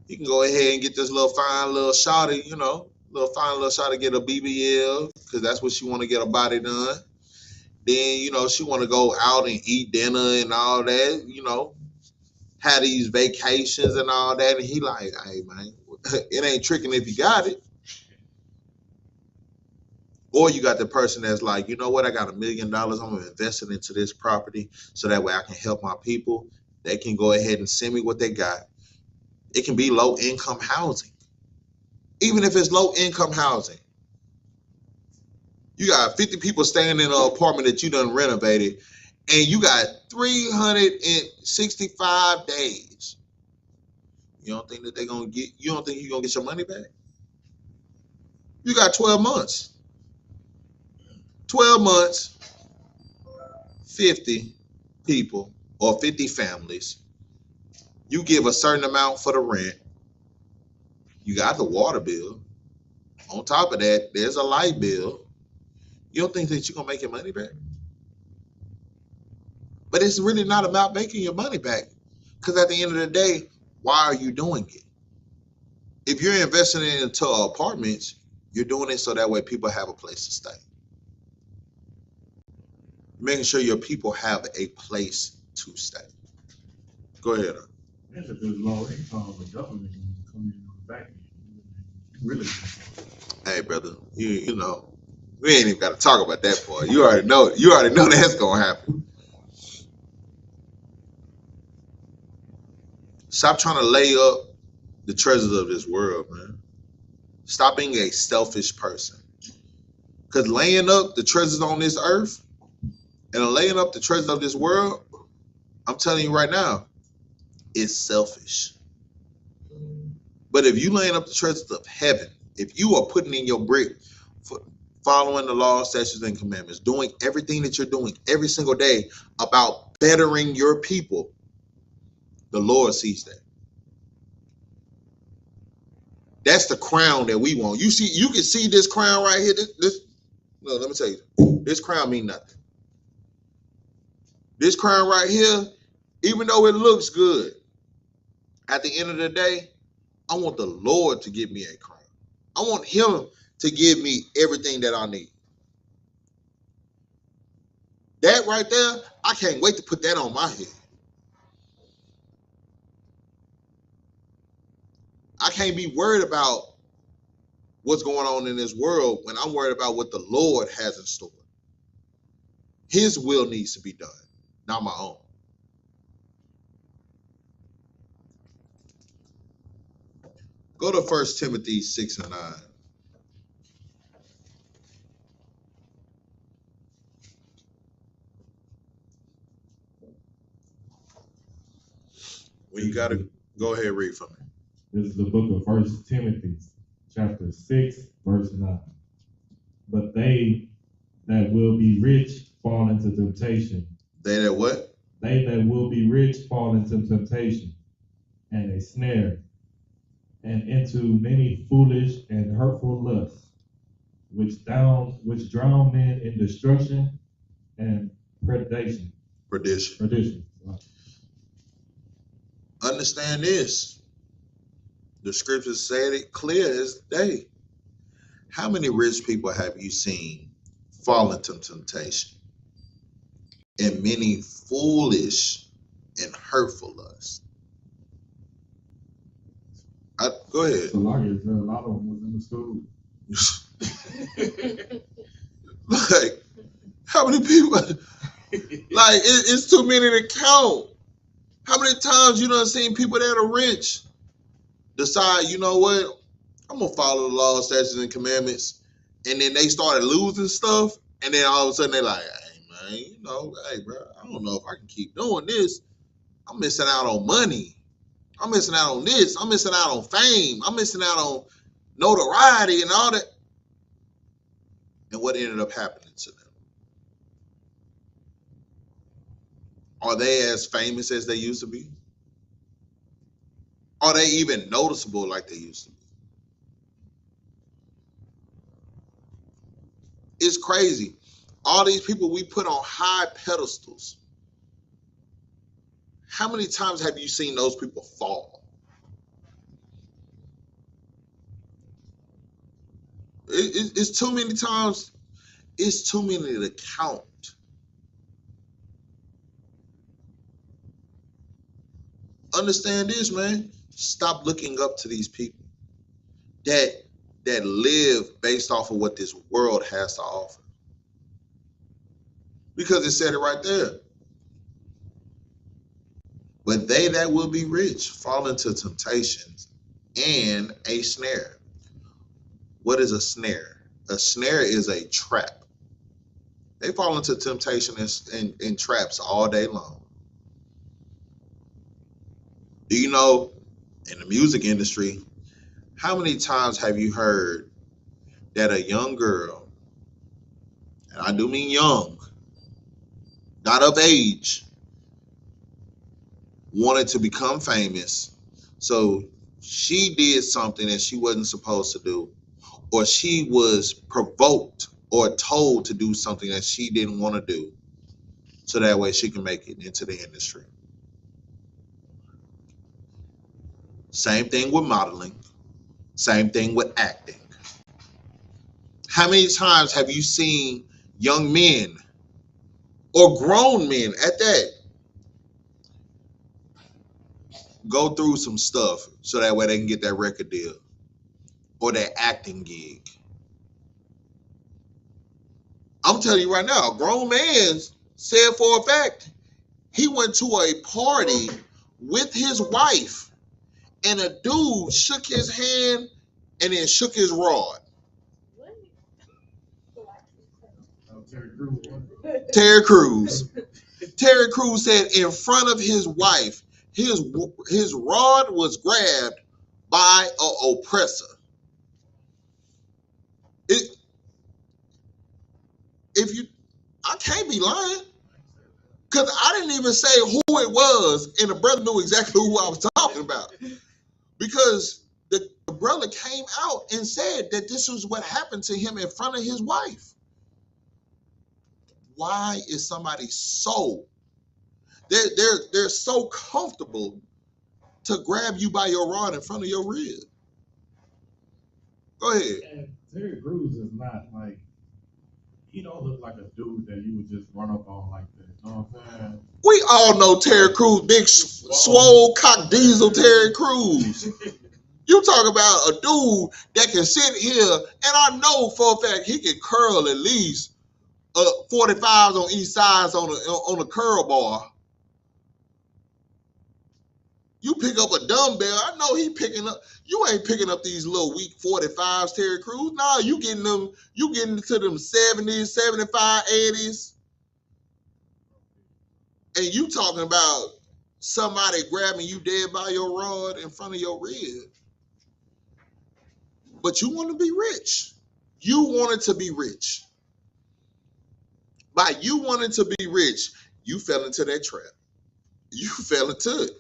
He can go ahead and get this little fine little shawty, get a BBL because that's what she want to get her body done. Then, she want to go out and eat dinner and all that, have these vacations and all that. And he like, hey, man, it ain't tricking if you got it. Or you got the person that's like, you know what, I got $1 million. I'm going to invest it into this property so that way I can help my people. They can go ahead and send me what they got. It can be low-income housing. Even if it's low-income housing. You got 50 people staying in an apartment that you done renovated, and you got 365 days. You don't think that you don't think you're going to get your money back? You got 12 months. 12 months, 50 people or 50 families. You give a certain amount for the rent. You got the water bill. On top of that, there's a light bill. You don't think that you're going to make your money back? But it's really not about making your money back. Because at the end of the day, why are you doing it? If you're investing into apartments, you're doing it so that way people have a place to stay. Making sure your people have a place to stay. Go ahead. That's a good low income, the government coming in on the back end. Really? Hey, brother, you know, we ain't even got to talk about that part. You already know that's going to happen. Stop trying to lay up the treasures of this world, man. Stop being a selfish person. Because laying up the treasures on this earth and laying up the treasures of this world, I'm telling you right now, it's selfish. But if you laying up the treasures of heaven, if you are putting in your brick, for following the law, statutes, and commandments, doing everything that you're doing every single day about bettering your people, the Lord sees that. That's the crown that we want. You can see this crown right here. No, let me tell you, this crown mean nothing. This crown right here, even though it looks good, at the end of the day, I want the Lord to give me a crown. I want him to give me everything that I need. That right there, I can't wait to put that on my head. I can't be worried about what's going on in this world when I'm worried about what the Lord has in store. His will needs to be done, not my own. Go to 1 Timothy 6 and 9. When you got to go ahead and read for me. This is the book of 1 Timothy, chapter 6, verse 9. But they that will be rich fall into temptation. They that what? They that will be rich fall into temptation and a snare, and into many foolish and hurtful lusts, which drown men in destruction and perdition. Perdition. Understand this. The scriptures said it clear as day. How many rich people have you seen fall into temptation and many foolish and hurtful lusts? Go ahead. A lot of them was in the school. Like, how many people? Like, it's too many to count. How many times you done seen people that are rich decide, you know what, I'm gonna follow the law, statutes, and commandments, and then they started losing stuff, and then all of a sudden they're like, hey man, you know, hey bro, I don't know if I can keep doing this. I'm missing out on money. I'm missing out on this. I'm missing out on fame. I'm missing out on notoriety and all that. And what ended up happening to them? Are they as famous as they used to be? Are they even noticeable like they used to be? It's crazy. All these people we put on high pedestals. How many times have you seen those people fall? It's too many times. It's too many to count. Understand this, man. Stop looking up to these people that live based off of what this world has to offer. Because it said it right there. But they that will be rich fall into temptations and a snare. What is a snare? A snare is a trap. They fall into temptation and traps all day long. Do you know, in the music industry, how many times have you heard that a young girl, and I do mean young, not of age, wanted to become famous, so she did something that she wasn't supposed to do, or she was provoked or told to do something that she didn't want to do, so that way she can make it into the industry? Same thing with modeling. Same thing with acting. How many times have you seen young men or grown men at that go through some stuff so that way they can get that record deal or that acting gig? I'm telling you right now, a grown man said for a fact he went to a party with his wife and a dude shook his hand and then shook his rod. Terry Crews. Terry Crews said in front of his wife, his rod was grabbed by an oppressor. I can't be lying, because I didn't even say who it was, and the brother knew exactly who I was talking about, because the brother came out and said that this was what happened to him in front of his wife. Why is somebody so They're so comfortable to grab you by your rod in front of your rib. Go ahead. And Terry Crews is not like, he don't look like a dude that you would just run up on like that. You know what I'm saying? We all know Terry Crews, big swole cock diesel Terry Crews. You talk about a dude that can sit here, and I know for a fact he can curl at least 45s on each side on a curl bar. You pick up a dumbbell, I know he picking up. You ain't picking up these little weak 45s, Terry Crews. Nah, you getting to them 70s, 75, 80s. And you talking about somebody grabbing you dead by your rod in front of your rib. But you want to be rich. You wanted to be rich. By you wanting to be rich, you fell into that trap. You fell into it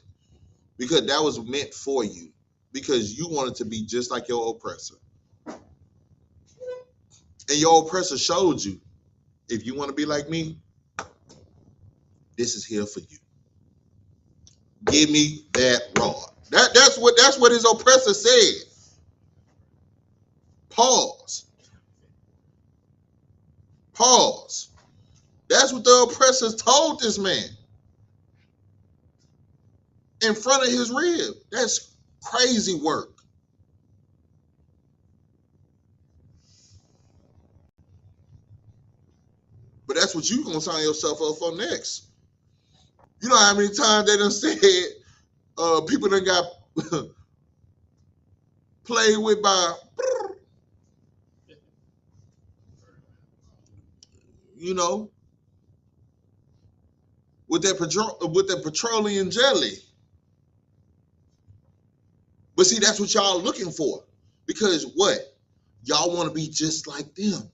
because that was meant for you. Because you wanted to be just like your oppressor. And your oppressor showed you, if you want to be like me, this is here for you. Give me that rod. That's what his oppressor said. Pause. That's what the oppressors told this man. In front of his rib. That's crazy work. But that's what you're going to sign yourself up for next. You know how many times they done said people done got played with by, you know, with that petroleum jelly. But see, that's what y'all looking for. Because what? Y'all want to be just like them.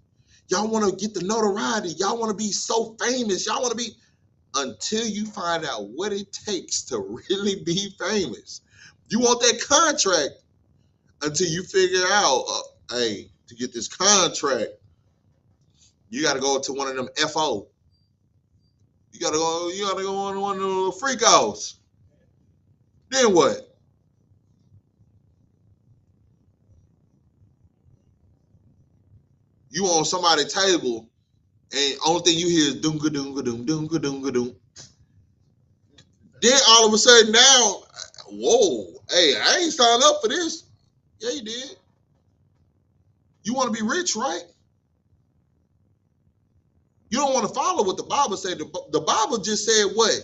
Y'all want to get the notoriety. Y'all want to be so famous. Y'all want to be, until you find out what it takes to really be famous. You want that contract until you figure out, hey, to get this contract, you got to go to one of them FO. You got to go on one of the freak outs. Then what? You on somebody's table, and only thing you hear is doom ka doom ka doom doom ka doom ka doom. Then all of a sudden now, whoa, hey, I ain't signed up for this. Yeah, you did. You want to be rich, right? You don't want to follow what the Bible said. The Bible just said what?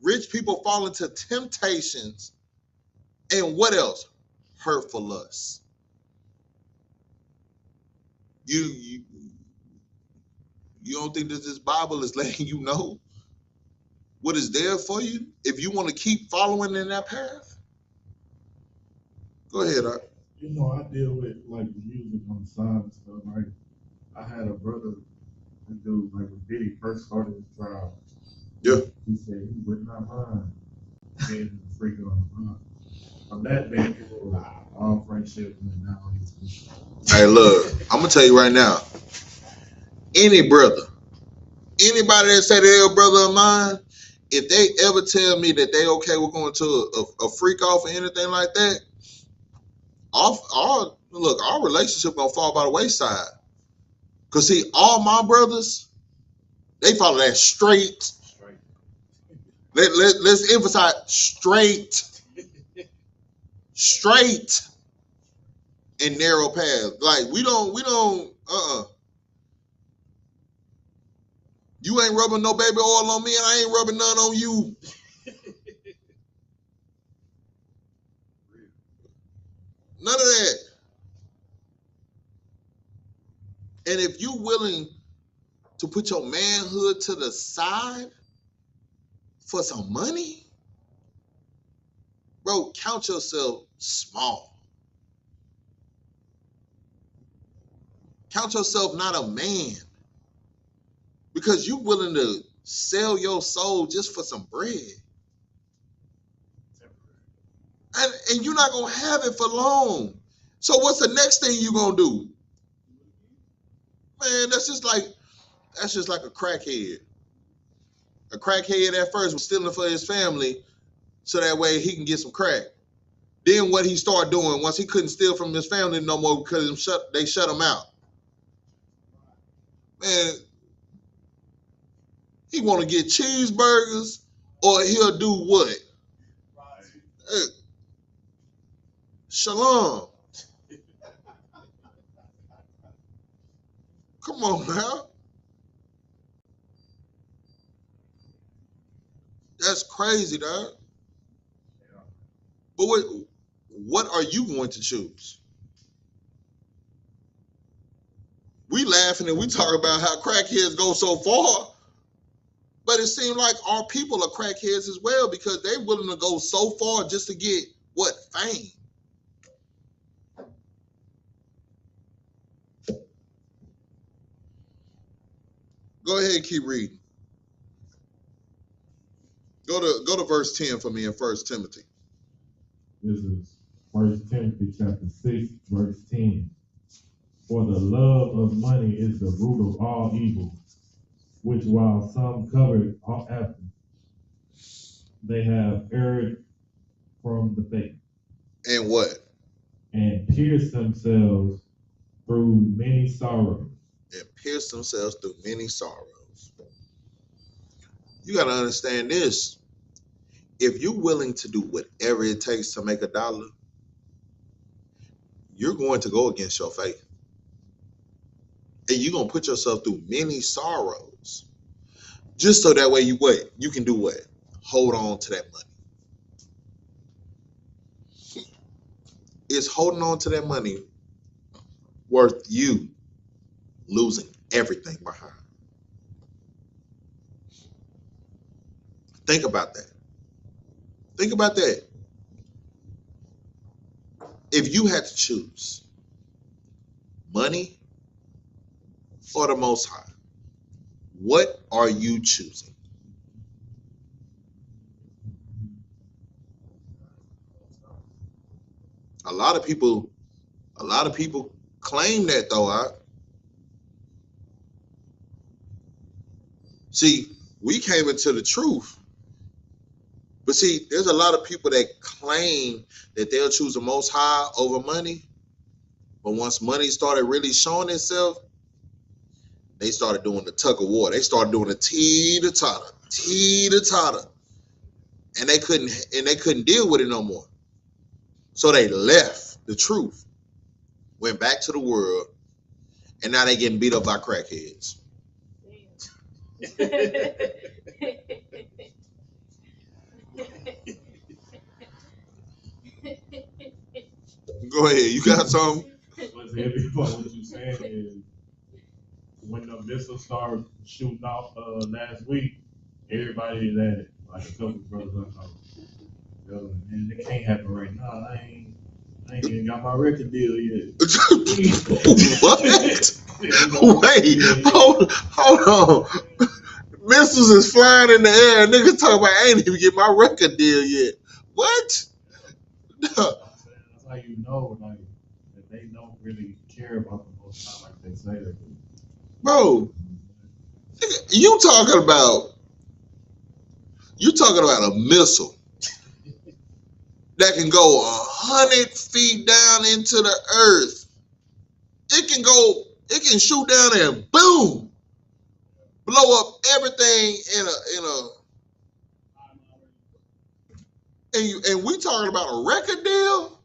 Rich people fall into temptations and what else? Hurtful lusts. You don't think that this Bible is letting you know what is there for you if you want to keep following in that path? Go ahead, Art. You know, I deal with like the music on the side and stuff. Like, I had a brother, that dude, like when Diddy first started his trial. Yeah. He said he would not mind being a freak on the mind. From that day, all friendship went down. Hey, look, I'm gonna tell you right now. Any brother, anybody that say they're a brother of mine, if they ever tell me that they okay with going to a freak off or anything like that, our relationship gonna fall by the wayside. Cause see, all my brothers, they follow that straight. Let's emphasize straight and narrow path. Like we don't. You ain't rubbing no baby oil on me, and I ain't rubbing none on you. None of that. And if you willing to put your manhood to the side for some money, bro, count yourself small. Count yourself not a man. Because you willing to sell your soul just for some bread. And you're not going to have it for long. So what's the next thing you going to do? Man, that's just like a crackhead. A crackhead at first was stealing for his family so that way he can get some crack. Then what he started doing, once he couldn't steal from his family no more because they shut him out. Man, he want to get cheeseburgers or he'll do what? Shalom. Come on now. That's crazy, dog. But what are you going to choose? We laughing and we talk about how crackheads go so far, but it seems like our people are crackheads as well because they're willing to go so far just to get what? Fame. Go ahead and keep reading. Go to verse 10 for me in 1 Timothy. This is 1 Timothy chapter 6, verse 10. For the love of money is the root of all evil, which while some covered after, they have erred from the faith. And what? And pierced themselves through many sorrows. And pierced themselves through many sorrows. You got to understand this. If you're willing to do whatever it takes to make $1, you're going to go against your faith. And you're going to put yourself through many sorrows. Just so that way you can do what? Hold on to that money. Is holding on to that money worth you losing everything behind? Think about that. Think about that. If you had to choose money or the Most High, what are you choosing? A lot of people claim that though. See, we came into the truth. But see, there's a lot of people that claim that they'll choose the Most High over money. But once money started really showing itself, they started doing the tug of war. They started doing the teeter-totter. And they couldn't deal with it no more. So they left the truth, went back to the world, and now they getting beat up by crackheads. Go ahead. You got something? What's heavy about what you're saying is when the missiles started shooting off last week, everybody is at it. Like a couple brothers I know. Man, it can't happen right now. I ain't even got my record deal yet. What? Wait, hold on. Missiles is flying in the air. Niggas talking about I ain't even get my record deal yet. What? That's how you know, like, that they don't really care about the Most High like they say they do. Bro, you talking about a missile that can go 100 feet down into the earth. It can shoot down there and boom, blow up everything and we talking about a record deal.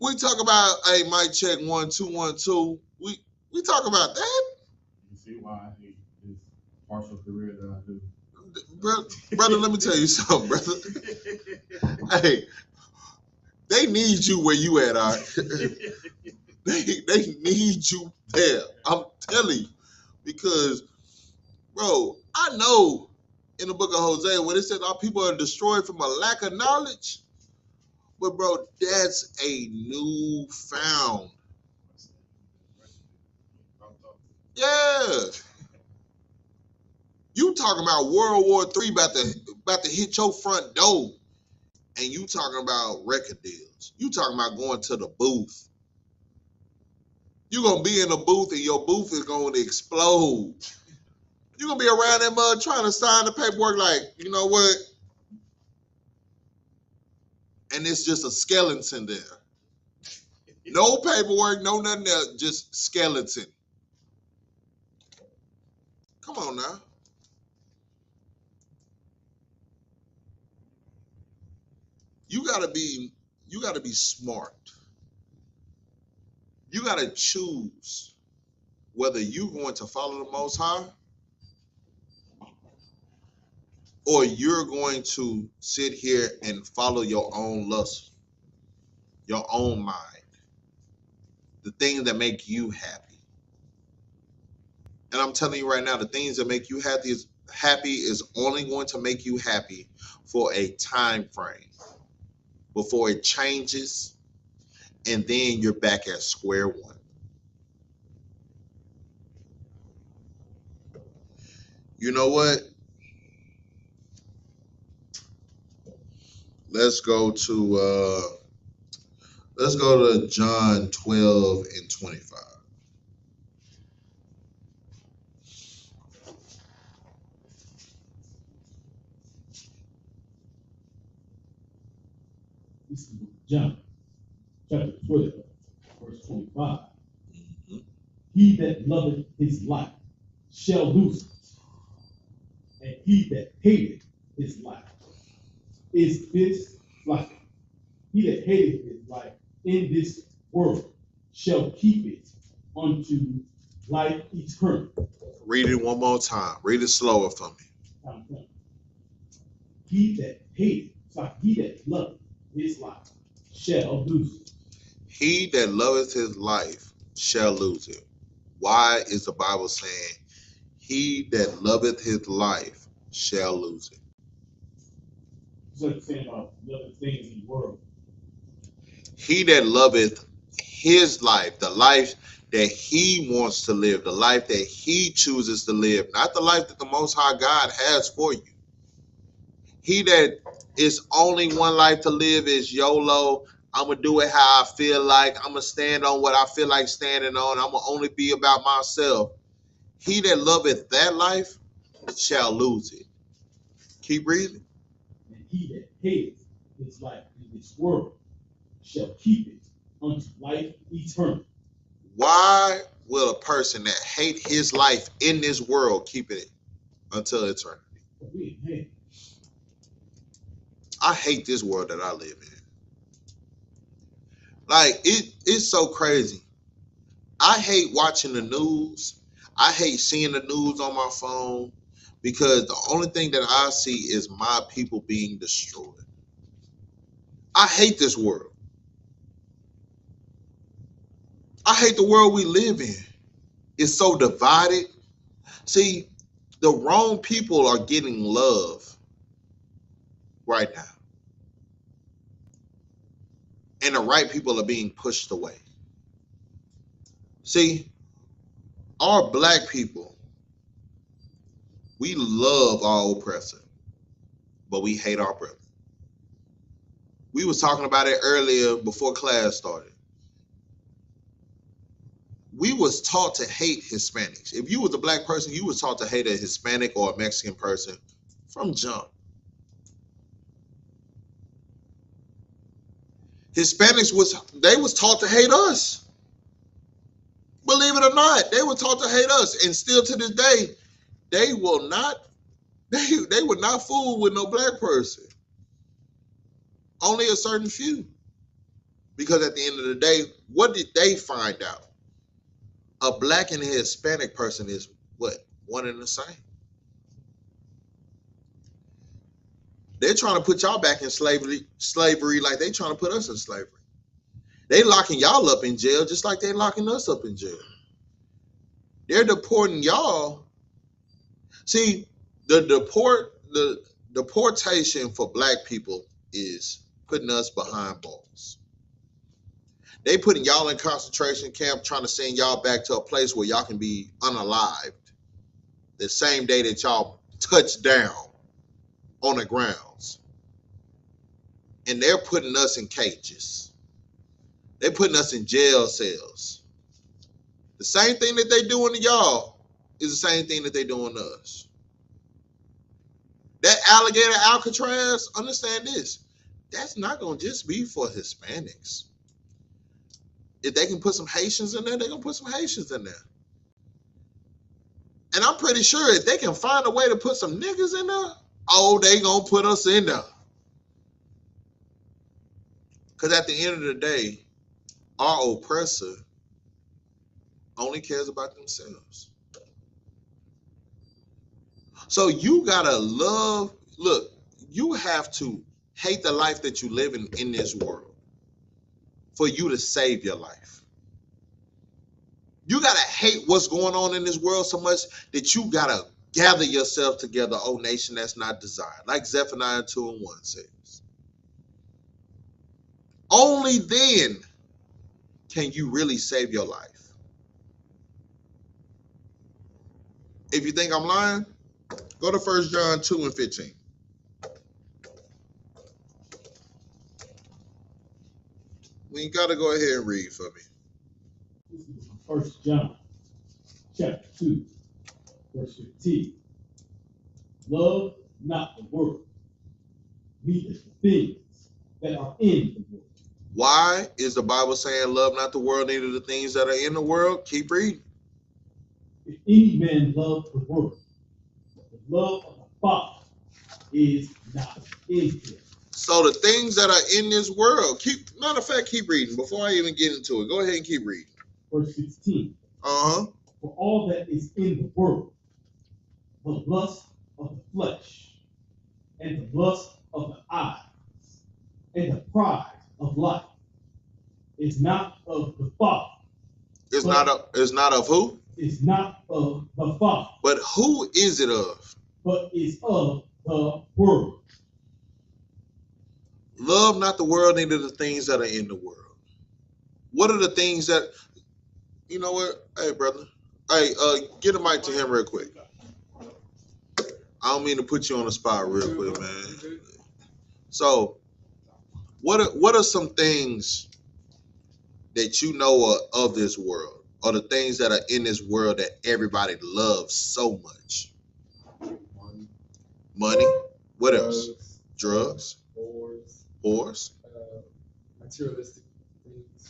We talk about, hey, mic check 1 2 1 2. We talk about that. You see why I hate this partial career that I do. Brother, let me tell you something, brother. Hey, they need you where you at, all right? They need you there. I'm telling you. Because, bro, I know in the book of Hosea when it says our people are destroyed from a lack of knowledge. But, bro, that's a newfound. Yeah. You talking about World War III about to hit your front door, and you talking about record deals. You talking about going to the booth. You're going to be in the booth, and your booth is going to explode. You're gonna be around that mud trying to sign the paperwork like, you know what? And it's just a skeleton there. No paperwork, no nothing else, just skeleton. Come on now. You gotta be smart. You gotta choose whether you're going to follow the Most High or you're going to sit here and follow your own lust, your own mind, the things that make you happy. And I'm telling you right now, the things that make you happy is only going to make you happy for a time frame before it changes, and then you're back at square one. You know what? Let's go to John 12 and 25. This is John, chapter 12, verse 25. Mhm. He that loveth his life shall lose it, and he that hateth his life is this life. He that hateth his life in this world shall keep it unto life eternal. Read it one more time. Read it slower for me. He that hateth, he that loveth his life shall lose it. He that loveth his life shall lose it. Why is the Bible saying, he that loveth his life shall lose it? It's like saying about loving things in the world. He that loveth his life, the life that he wants to live, the life that he chooses to live, not the life that the Most High God has for you. He that is only one life to live is YOLO. I'm going to do it how I feel like. I'm going to stand on what I feel like standing on. I'm going to only be about myself. He that loveth that life shall lose it. Keep reading. And he that hateth his life in this world shall keep it unto life eternal. Why will a person that hate his life in this world keep it until eternity? I hate this world that I live in. Like, it's so crazy. I hate watching the news. I hate seeing the news on my phone because the only thing that I see is my people being destroyed. I hate this world. I hate the world we live in. It's so divided. See, the wrong people are getting love right now. And the right people are being pushed away. See, our black people, we love our oppressor, but we hate our brother. We was talking about it earlier before class started. We was taught to hate Hispanics. If you was a black person, you was taught to hate a Hispanic or a Mexican person from jump. Hispanics was taught to hate us. Believe it or not, they were taught to hate us, and still to this day, they will not fool with no black person. Only a certain few. Because at the end of the day, what did they find out? A black and a Hispanic person is what? One and the same. They're trying to put y'all back in slavery like they trying to put us in slavery. They locking y'all up in jail just like they locking us up in jail. They're deporting y'all. See, the deportation for black people is putting us behind bars. They putting y'all in concentration camp, trying to send y'all back to a place where y'all can be unalived the same day that y'all touch down on the grounds. And they're putting us in cages. They're putting us in jail cells. The same thing that they doing to y'all, is the same thing that they doing to us. That alligator Alcatraz, understand this, that's not going to just be for Hispanics. If they can put some Haitians in there, they're going to put some Haitians in there. And I'm pretty sure if they can find a way to put some niggas in there, oh, they going to put us in there. Because at the end of the day, our oppressor only cares about themselves. So you got to love, look, you have to hate the life that you live in this world for you to save your life. You got to hate what's going on in this world so much that you got to gather yourself together, O nation that's not desired. Like Zephaniah 2:1 says. Only then can you really save your life. If you think I'm lying, go to 1 John 2:15. We got to go ahead and read for me. This is 1 John chapter 2, verse 15. Love not the world, neither the things that are in the world. Why is the Bible saying love not the world, neither the things that are in the world? Keep reading. If any man love the world, the love of the Father is not in him. So the things that are in this world, matter of fact, keep reading before I even get into it. Go ahead and keep reading. Verse 16. For all that is in the world, the lust of the flesh, and the lust of the eyes, and the pride of life, is not of the Father. It's not of who? It's not of the Father. But who is it of? But is of the world. Love not the world, neither the things that are in the world. What are the things that, you know what? Hey, brother. Hey, get a mic to him real quick. I don't mean to put you on the spot real quick, man. So, what are some things that you know are of this world, or the things that are in this world that everybody loves so much? Money. What else? Drugs. Whores.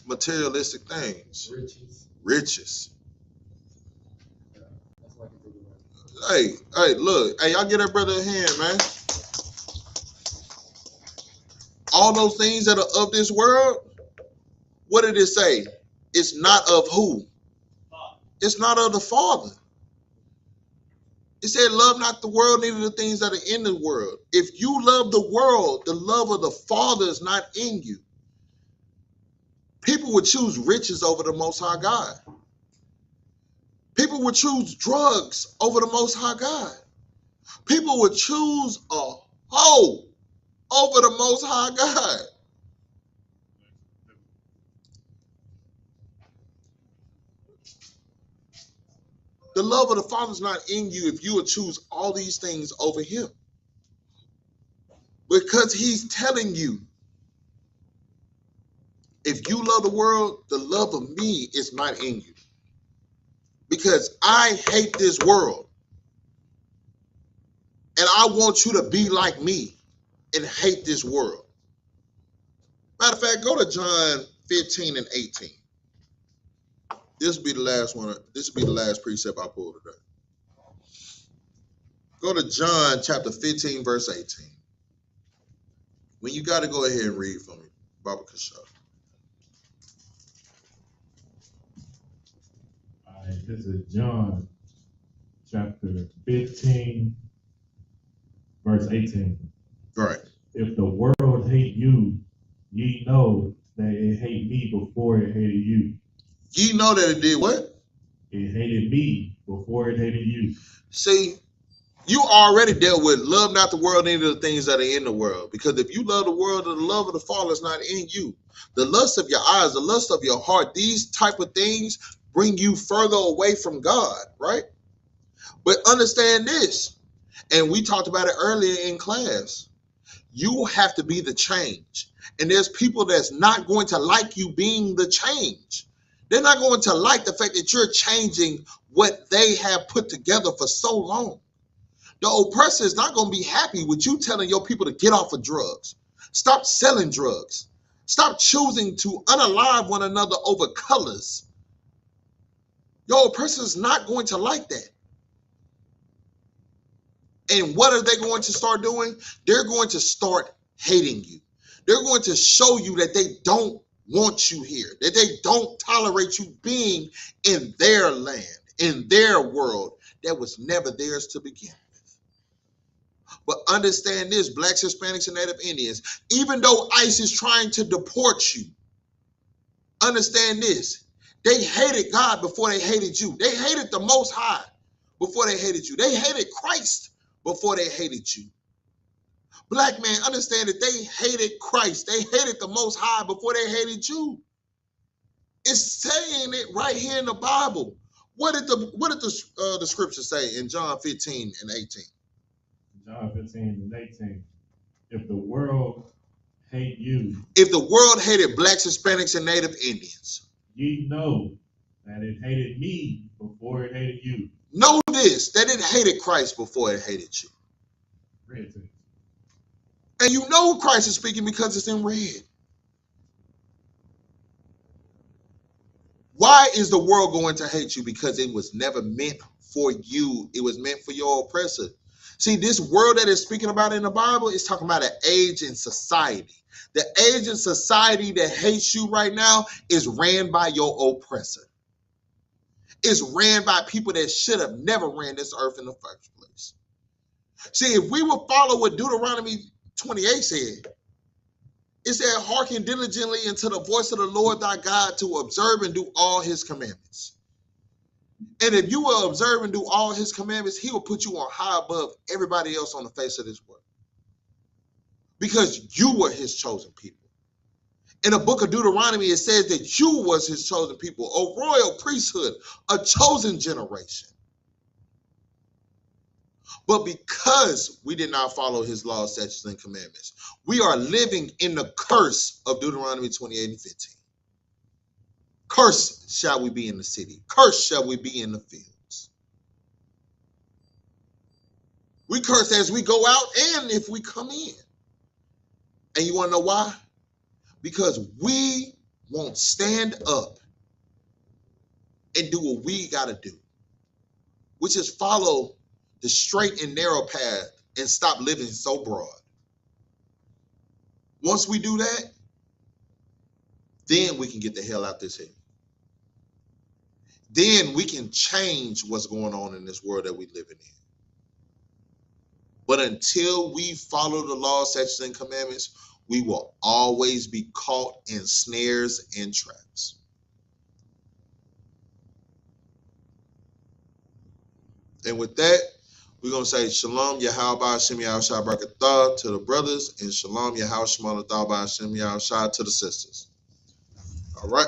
Materialistic things. Riches. Hey, look. Hey, y'all get that brother a hand, man. All those things that are of this world, what did it say? It's not of who? It's not of the Father. It said, love not the world, neither the things that are in the world. If you love the world, the love of the Father is not in you. People would choose riches over the Most High God. People would choose drugs over the Most High God. People would choose a hoe over the Most High God. The love of the Father is not in you if you would choose all these things over him. Because he's telling you, if you love the world, the love of me is not in you. Because I hate this world. And I want you to be like me and hate this world. Matter of fact, go to John 15:18. This will be the last one. This will be the last precept I pulled today. Go to John chapter 15, verse 18. When you got to go ahead and read for me, Baba Kasha. All right, this is John chapter 15, verse 18. Right. If the world hate you, ye know that it hate me before it hated you. You know that it did what? It hated me before it hated you. See, you already dealt with love not the world, neither the things that are in the world. Because if you love the world, the love of the Father is not in you. The lust of your eyes, the lust of your heart, these type of things bring you further away from God, right? But understand this, and we talked about it earlier in class. You have to be the change. And there's people that's not going to like you being the change. They're not going to like the fact that you're changing what they have put together for so long. The oppressor is not going to be happy with you telling your people to get off of drugs. Stop selling drugs. Stop choosing to unalive one another over colors. Your oppressor is not going to like that. And what are they going to start doing? They're going to start hating you. They're going to show you that they don't want you here, that they don't tolerate you being in their land, in their world that was never theirs to begin with. But understand this, Blacks, Hispanics, and Native Indians, even though ICE is trying to deport you, understand this, they hated God before they hated you. They hated the Most High before they hated you. They hated Christ before they hated you. Black man, understand that they hated Christ. They hated the Most High before they hated you. It's saying it right here in the Bible. What did the scripture say in John 15 and 18? John 15 and 18. If the world hate you, If the world hated Blacks, Hispanics, and Native Indians, ye know that it hated me before it hated you. know this, that it hated Christ before it hated you. Read it. And you know Christ is speaking because it's in red. Why is the world going to hate you? Because it was never meant for you. It was meant for your oppressor. See, this world that is speaking about in the Bible is talking about an age in society. The age in society that hates you right now is ran by your oppressor. It's ran by people that should have never ran this earth in the first place. See, if we would follow what Deuteronomy 28 said, it said, hearken diligently unto the voice of the Lord thy God to observe and do all his commandments. And if you will observe and do all his commandments, he will put you on high above everybody else on the face of this world. Because you were his chosen people. In the book of Deuteronomy, it says that you was his chosen people, a royal priesthood, a chosen generation. But because we did not follow his laws, statutes, and commandments, we are living in the curse of Deuteronomy 28 and 15. Cursed shall we be in the city. Cursed shall we be in the fields. We curse as we go out and if we come in. And you want to know why? Because we won't stand up and do what we got to do, which is follow the straight and narrow path and stop living so broad. Once we do that, then we can get the hell out this here. Then we can change what's going on in this world that we live in. But until we follow the laws, statutes, and commandments, we will always be caught in snares and traps. And with that, we're going to say Shalom, Yahweh, Hashem, Yahushua, Barakatah to the brothers, and Shalom, Yahweh, Shema, Latah, Hashem, Yahushua to the sisters. All right.